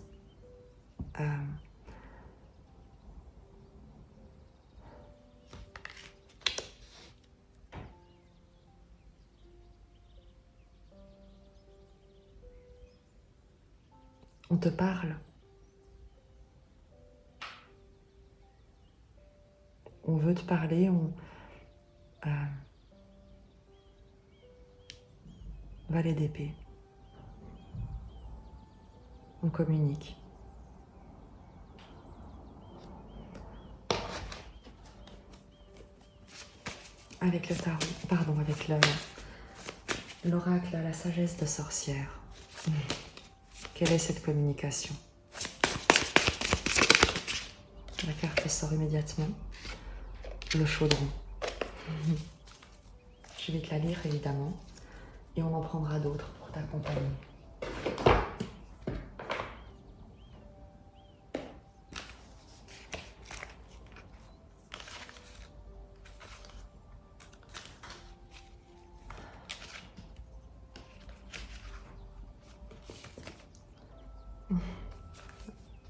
On te parle. On veut te parler, valet d'épée. On communique. Avec le tarot, pardon, avec l'oracle, la sagesse de sorcière. Quelle est cette communication? La carte sort immédiatement. Le chaudron. Je vais te la lire évidemment et on en prendra d'autres pour t'accompagner.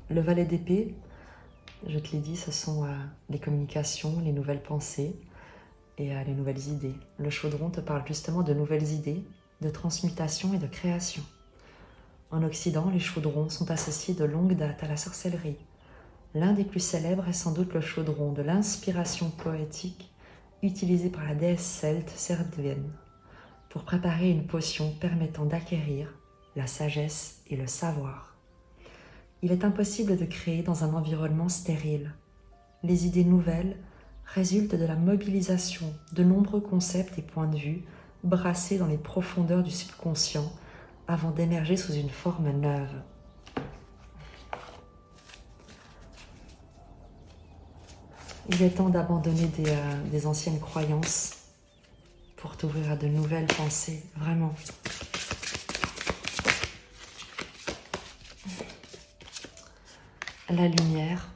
Le valet d'épée, je te l'ai dit, ce sont les communications, les nouvelles pensées et les nouvelles idées. Le chaudron te parle justement de nouvelles idées, de transmutation et de création. En Occident, les chaudrons sont associés de longue date à la sorcellerie. L'un des plus célèbres est sans doute le chaudron de l'inspiration poétique utilisé par la déesse celte Serdwen pour préparer une potion permettant d'acquérir la sagesse et le savoir. Il est impossible de créer dans un environnement stérile. Les idées nouvelles résultent de la mobilisation de nombreux concepts et points de vue brassés dans les profondeurs du subconscient avant d'émerger sous une forme neuve. Il est temps d'abandonner des anciennes croyances pour t'ouvrir à de nouvelles pensées, vraiment. La lumière.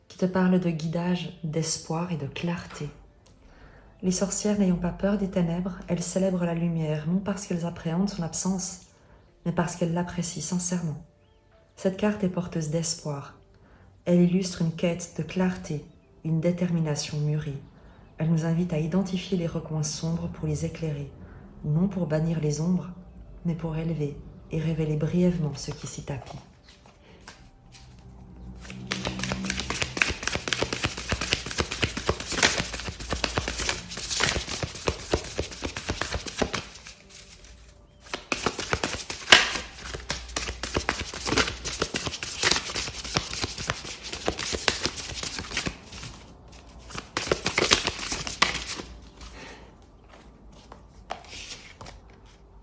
Qui te parle de guidage, d'espoir et de clarté. Les sorcières n'ayant pas peur des ténèbres, elles célèbrent la lumière, non parce qu'elles appréhendent son absence, mais parce qu'elles l'apprécient sincèrement. Cette carte est porteuse d'espoir. Elle illustre une quête de clarté, une détermination mûrie. Elle nous invite à identifier les recoins sombres pour les éclairer, non pour bannir les ombres, mais pour élever et révéler brièvement ce qui s'y tapit.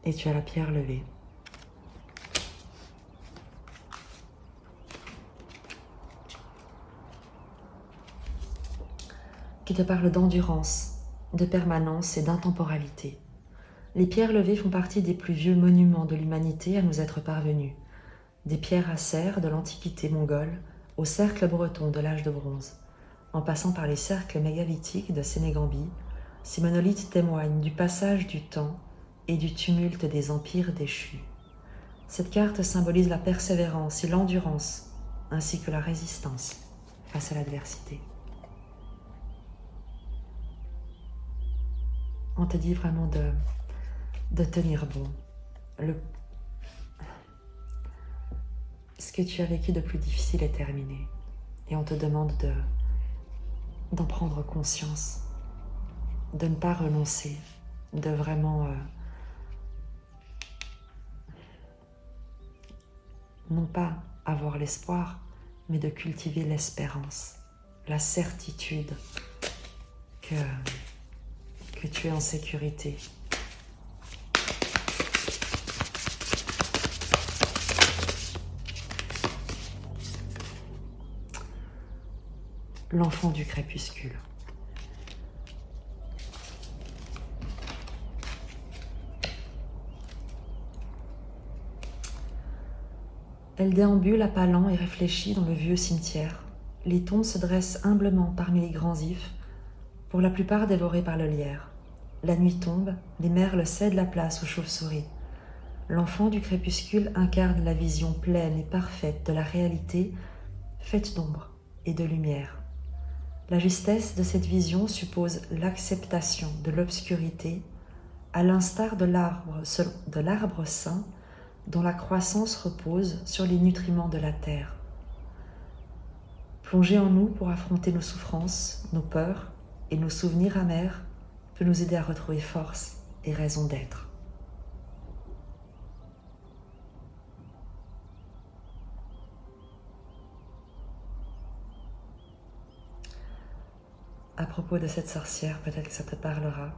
Et tu as la pierre levée. Qui te parle d'endurance, de permanence et d'intemporalité. Les pierres levées font partie des plus vieux monuments de l'humanité à nous être parvenus. Des pierres à serre de l'Antiquité mongole au cercle breton de l'âge de bronze. En passant par les cercles mégalithiques de Sénégambie, ces monolithes témoignent du passage du temps et du tumulte des empires déchus. Cette carte symbolise la persévérance et l'endurance, ainsi que la résistance face à l'adversité. On te dit vraiment de tenir bon. Ce que tu as vécu de plus difficile est terminé. Et on te demande d'en prendre conscience, de ne pas renoncer, de vraiment non pas avoir l'espoir, mais de cultiver l'espérance, la certitude que tu es en sécurité. L'enfant du crépuscule. Elle déambule à pas lents et réfléchit dans le vieux cimetière. Les tombes se dressent humblement parmi les grands ifs, pour la plupart dévorés par le lierre. La nuit tombe, les merles cèdent la place aux chauves-souris. L'enfant du crépuscule incarne la vision pleine et parfaite de la réalité, faite d'ombre et de lumière. La justesse de cette vision suppose l'acceptation de l'obscurité, à l'instar de l'arbre saint dont la croissance repose sur les nutriments de la terre. Plonger en nous pour affronter nos souffrances, nos peurs et nos souvenirs amers peut nous aider à retrouver force et raison d'être. À propos de cette sorcière, peut-être que ça te parlera.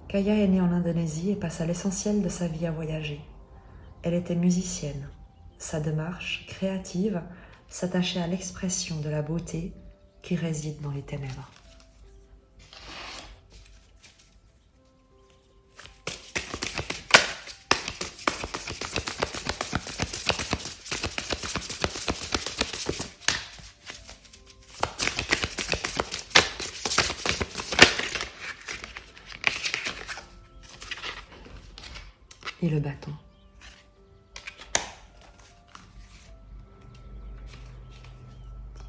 Kaya est née en Indonésie et passa l'essentiel de sa vie à voyager. Elle était musicienne. Sa démarche créative s'attachait à l'expression de la beauté qui réside dans les ténèbres. Et le bâton.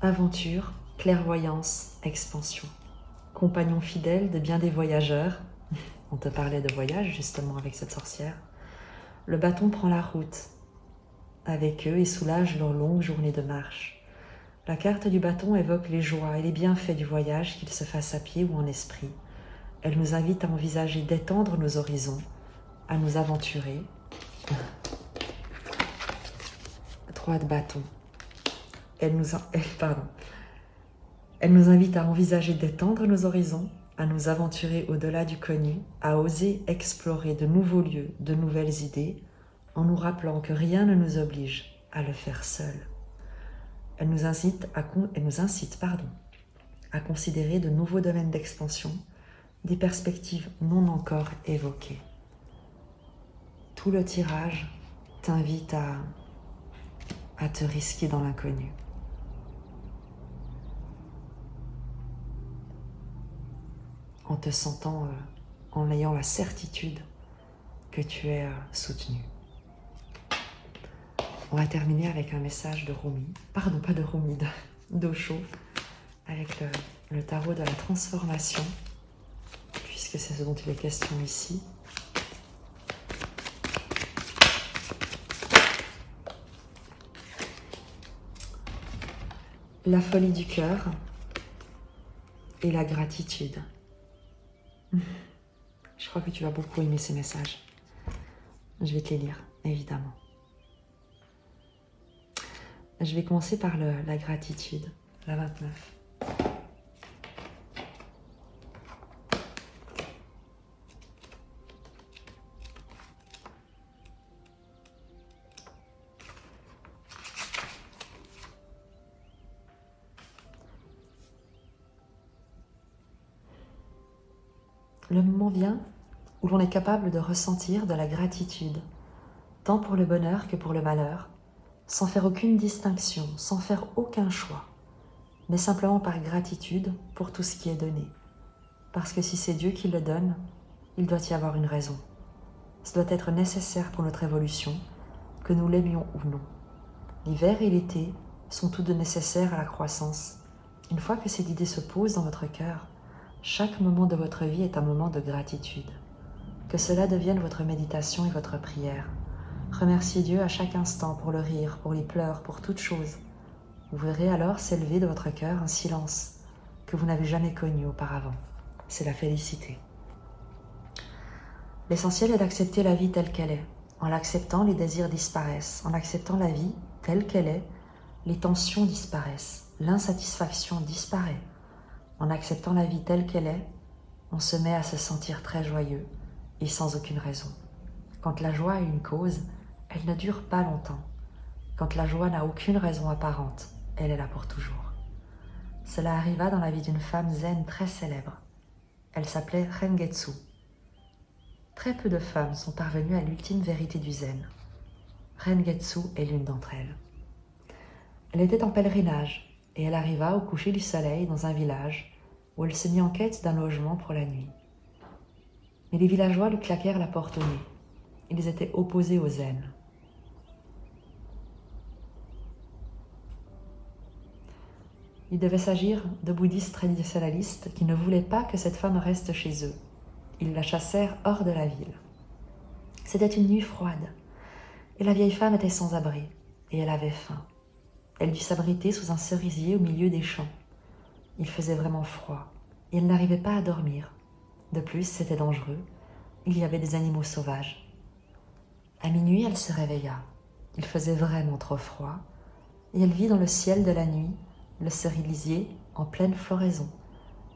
Aventure, clairvoyance, expansion. Compagnon fidèle de bien des voyageurs. On te parlait de voyage justement avec cette sorcière. Le bâton prend la route avec eux et soulage leur longue journée de marche. La carte du bâton évoque les joies et les bienfaits du voyage, qu'il se fasse à pied ou en esprit. Elle nous invite à envisager d'étendre nos horizons, à nous aventurer. 3 de bâton. Elle nous invite à envisager d'étendre nos horizons, à nous aventurer au-delà du connu, à oser explorer de nouveaux lieux, de nouvelles idées, en nous rappelant que rien ne nous oblige à le faire seul. Elle nous incite à considérer de nouveaux domaines d'expansion, des perspectives non encore évoquées. Tout le tirage t'invite à te risquer dans l'inconnu. En te sentant, en ayant la certitude que tu es soutenu. On va terminer avec un message de Rumi, pardon, pas de Rumi, d'Osho, avec le tarot de la transformation, puisque c'est ce dont il est question ici. La folie du cœur et la gratitude. Je crois que tu vas beaucoup aimer ces messages. Je vais te les lire, évidemment. Je vais commencer par la gratitude, la 29. Le moment vient où l'on est capable de ressentir de la gratitude, tant pour le bonheur que pour le malheur, sans faire aucune distinction, sans faire aucun choix, mais simplement par gratitude pour tout ce qui est donné. Parce que si c'est Dieu qui le donne, il doit y avoir une raison. Ce doit être nécessaire pour notre évolution, que nous l'aimions ou non. L'hiver et l'été sont tous deux nécessaires à la croissance. Une fois que cette idée se pose dans votre cœur, chaque moment de votre vie est un moment de gratitude. Que cela devienne votre méditation et votre prière. Remerciez Dieu à chaque instant pour le rire, pour les pleurs, pour toute chose. Vous verrez alors s'élever de votre cœur un silence que vous n'avez jamais connu auparavant. C'est la félicité. L'essentiel est d'accepter la vie telle qu'elle est. En l'acceptant, les désirs disparaissent. En acceptant la vie telle qu'elle est, les tensions disparaissent. L'insatisfaction disparaît. En acceptant la vie telle qu'elle est, on se met à se sentir très joyeux et sans aucune raison. Quand la joie a une cause, elle ne dure pas longtemps. Quand la joie n'a aucune raison apparente, elle est là pour toujours. Cela arriva dans la vie d'une femme zen très célèbre. Elle s'appelait Rengetsu. Très peu de femmes sont parvenues à l'ultime vérité du zen. Rengetsu est l'une d'entre elles. Elle était en pèlerinage et elle arriva au coucher du soleil dans un village où elle se mit en quête d'un logement pour la nuit. Mais les villageois lui claquèrent la porte au nez. Ils étaient opposés au zen. Il devait s'agir de bouddhistes traditionnalistes qui ne voulaient pas que cette femme reste chez eux. Ils la chassèrent hors de la ville. C'était une nuit froide, et la vieille femme était sans abri, et elle avait faim. Elle dut s'abriter sous un cerisier au milieu des champs. Il faisait vraiment froid, et elle n'arrivait pas à dormir. De plus, c'était dangereux. Il y avait des animaux sauvages. À minuit, elle se réveilla. Il faisait vraiment trop froid, et elle vit dans le ciel de la nuit le cerisier en pleine floraison,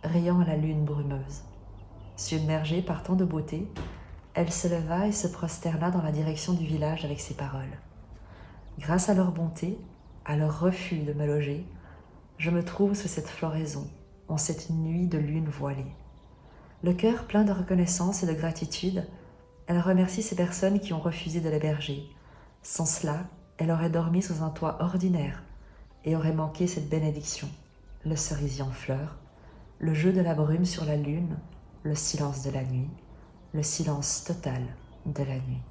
rayant à la lune brumeuse. Submergée par tant de beauté, elle se leva et se prosterna dans la direction du village avec ces paroles. Grâce à leur bonté, à leur refus de me loger, je me trouve sous cette floraison, en cette nuit de lune voilée. Le cœur plein de reconnaissance et de gratitude, elle remercie ces personnes qui ont refusé de l'héberger. Sans cela, elle aurait dormi sous un toit ordinaire et aurait manqué cette bénédiction, le cerisier en fleurs, le jeu de la brume sur la lune, le silence de la nuit, le silence total de la nuit.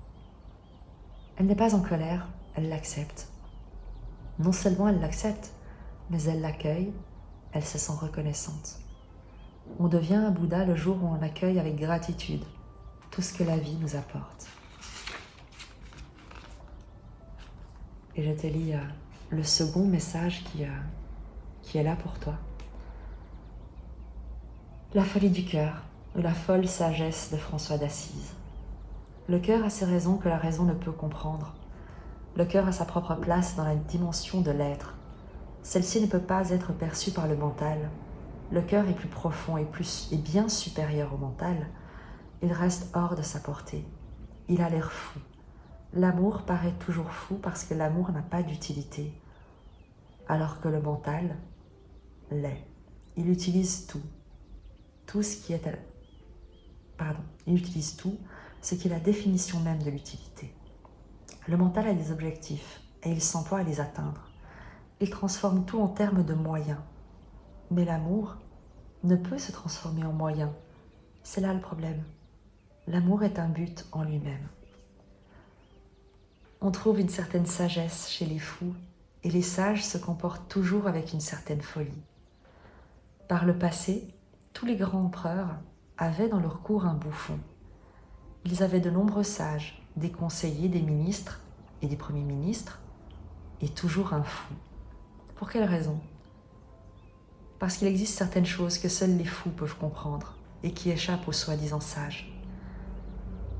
Elle n'est pas en colère, elle l'accepte. Non seulement elle l'accepte, mais elle l'accueille, elle se sent reconnaissante. On devient un Bouddha le jour où on accueille avec gratitude tout ce que la vie nous apporte. Et je te lis le second message qui est là pour toi. La folie du cœur, ou la folle sagesse de François d'Assise. Le cœur a ses raisons que la raison ne peut comprendre. Le cœur a sa propre place dans la dimension de l'être. Celle-ci ne peut pas être perçue par le mental. Le cœur est plus profond et bien supérieur au mental. Il reste hors de sa portée. Il a l'air fou. L'amour paraît toujours fou parce que l'amour n'a pas d'utilité, alors que le mental l'est. Il utilise tout, tout ce qui est il utilise tout, ce qui est la définition même de l'utilité. Le mental a des objectifs et il s'emploie à les atteindre. Il transforme tout en termes de moyens. Mais l'amour ne peut se transformer en moyen. C'est là le problème. L'amour est un but en lui-même. On trouve une certaine sagesse chez les fous et les sages se comportent toujours avec une certaine folie. Par le passé, tous les grands empereurs avaient dans leur cour un bouffon. Ils avaient de nombreux sages, des conseillers, des ministres et des premiers ministres, et toujours un fou. Pour quelle raison ? Parce qu'il existe certaines choses que seuls les fous peuvent comprendre et qui échappent aux soi-disant sages.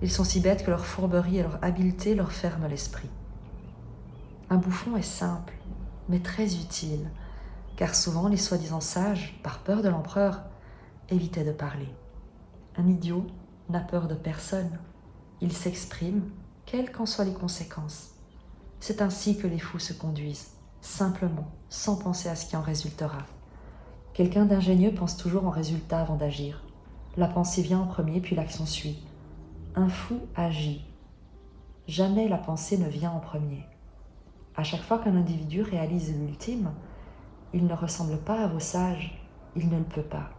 Ils sont si bêtes que leur fourberie et leur habileté leur ferment l'esprit. Un bouffon est simple, mais très utile, car souvent les soi-disant sages, par peur de l'empereur, évitaient de parler. Un idiot n'a peur de personne. Il s'exprime, quelles qu'en soient les conséquences. C'est ainsi que les fous se conduisent, simplement, sans penser à ce qui en résultera. Quelqu'un d'ingénieux pense toujours en résultat avant d'agir. La pensée vient en premier, puis l'action suit. Un fou agit. Jamais la pensée ne vient en premier. À chaque fois qu'un individu réalise l'ultime, il ne ressemble pas à vos sages, il ne le peut pas.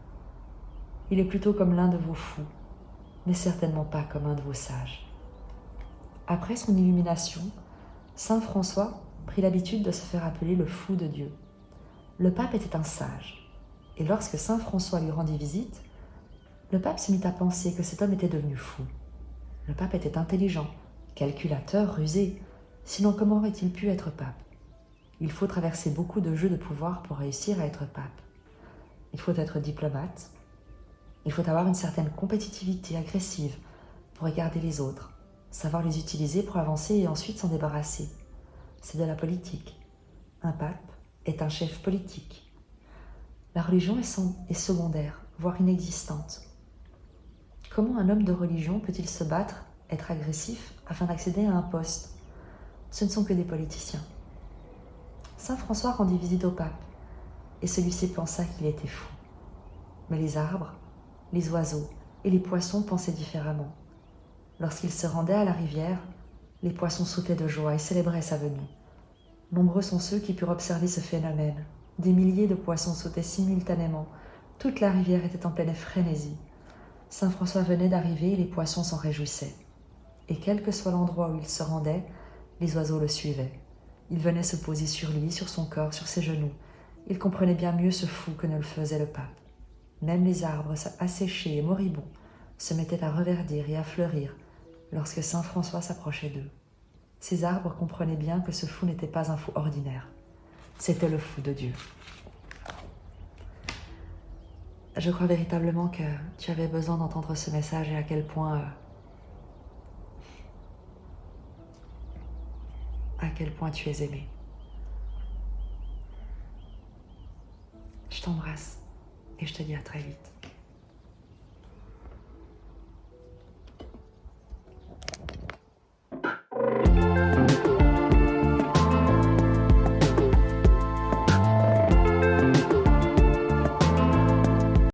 Il est plutôt comme l'un de vos fous, mais certainement pas comme un de vos sages. Après son illumination, saint François prit l'habitude de se faire appeler le fou de Dieu. Le pape était un sage, et lorsque saint François lui rendit visite, le pape se mit à penser que cet homme était devenu fou. Le pape était intelligent, calculateur, rusé, sinon comment aurait-il pu être pape ? Il faut traverser beaucoup de jeux de pouvoir pour réussir à être pape. Il faut être diplomate, il faut avoir une certaine compétitivité agressive pour regarder les autres, savoir les utiliser pour avancer et ensuite s'en débarrasser. C'est de la politique. Un pape est un chef politique. La religion est secondaire, voire inexistante. Comment un homme de religion peut-il se battre, être agressif, afin d'accéder à un poste ? Ce ne sont que des politiciens. Saint François rendit visite au pape, et celui-ci pensa qu'il était fou. Mais les arbres, les oiseaux et les poissons pensaient différemment. Lorsqu'il se rendait à la rivière, les poissons sautaient de joie et célébraient sa venue. Nombreux sont ceux qui purent observer ce phénomène. Des milliers de poissons sautaient simultanément. Toute la rivière était en pleine frénésie. Saint François venait d'arriver et les poissons s'en réjouissaient. Et quel que soit l'endroit où il se rendait, les oiseaux le suivaient. Ils venaient se poser sur lui, sur son corps, sur ses genoux. Il comprenait bien mieux ce fou que ne le faisait le pape. Même les arbres asséchés et moribonds se mettaient à reverdir et à fleurir lorsque saint François s'approchait d'eux. Ces arbres comprenaient bien que ce fou n'était pas un fou ordinaire. C'était le fou de Dieu. Je crois véritablement que tu avais besoin d'entendre ce message et à quel point tu es aimé. Je t'embrasse et je te dis à très vite.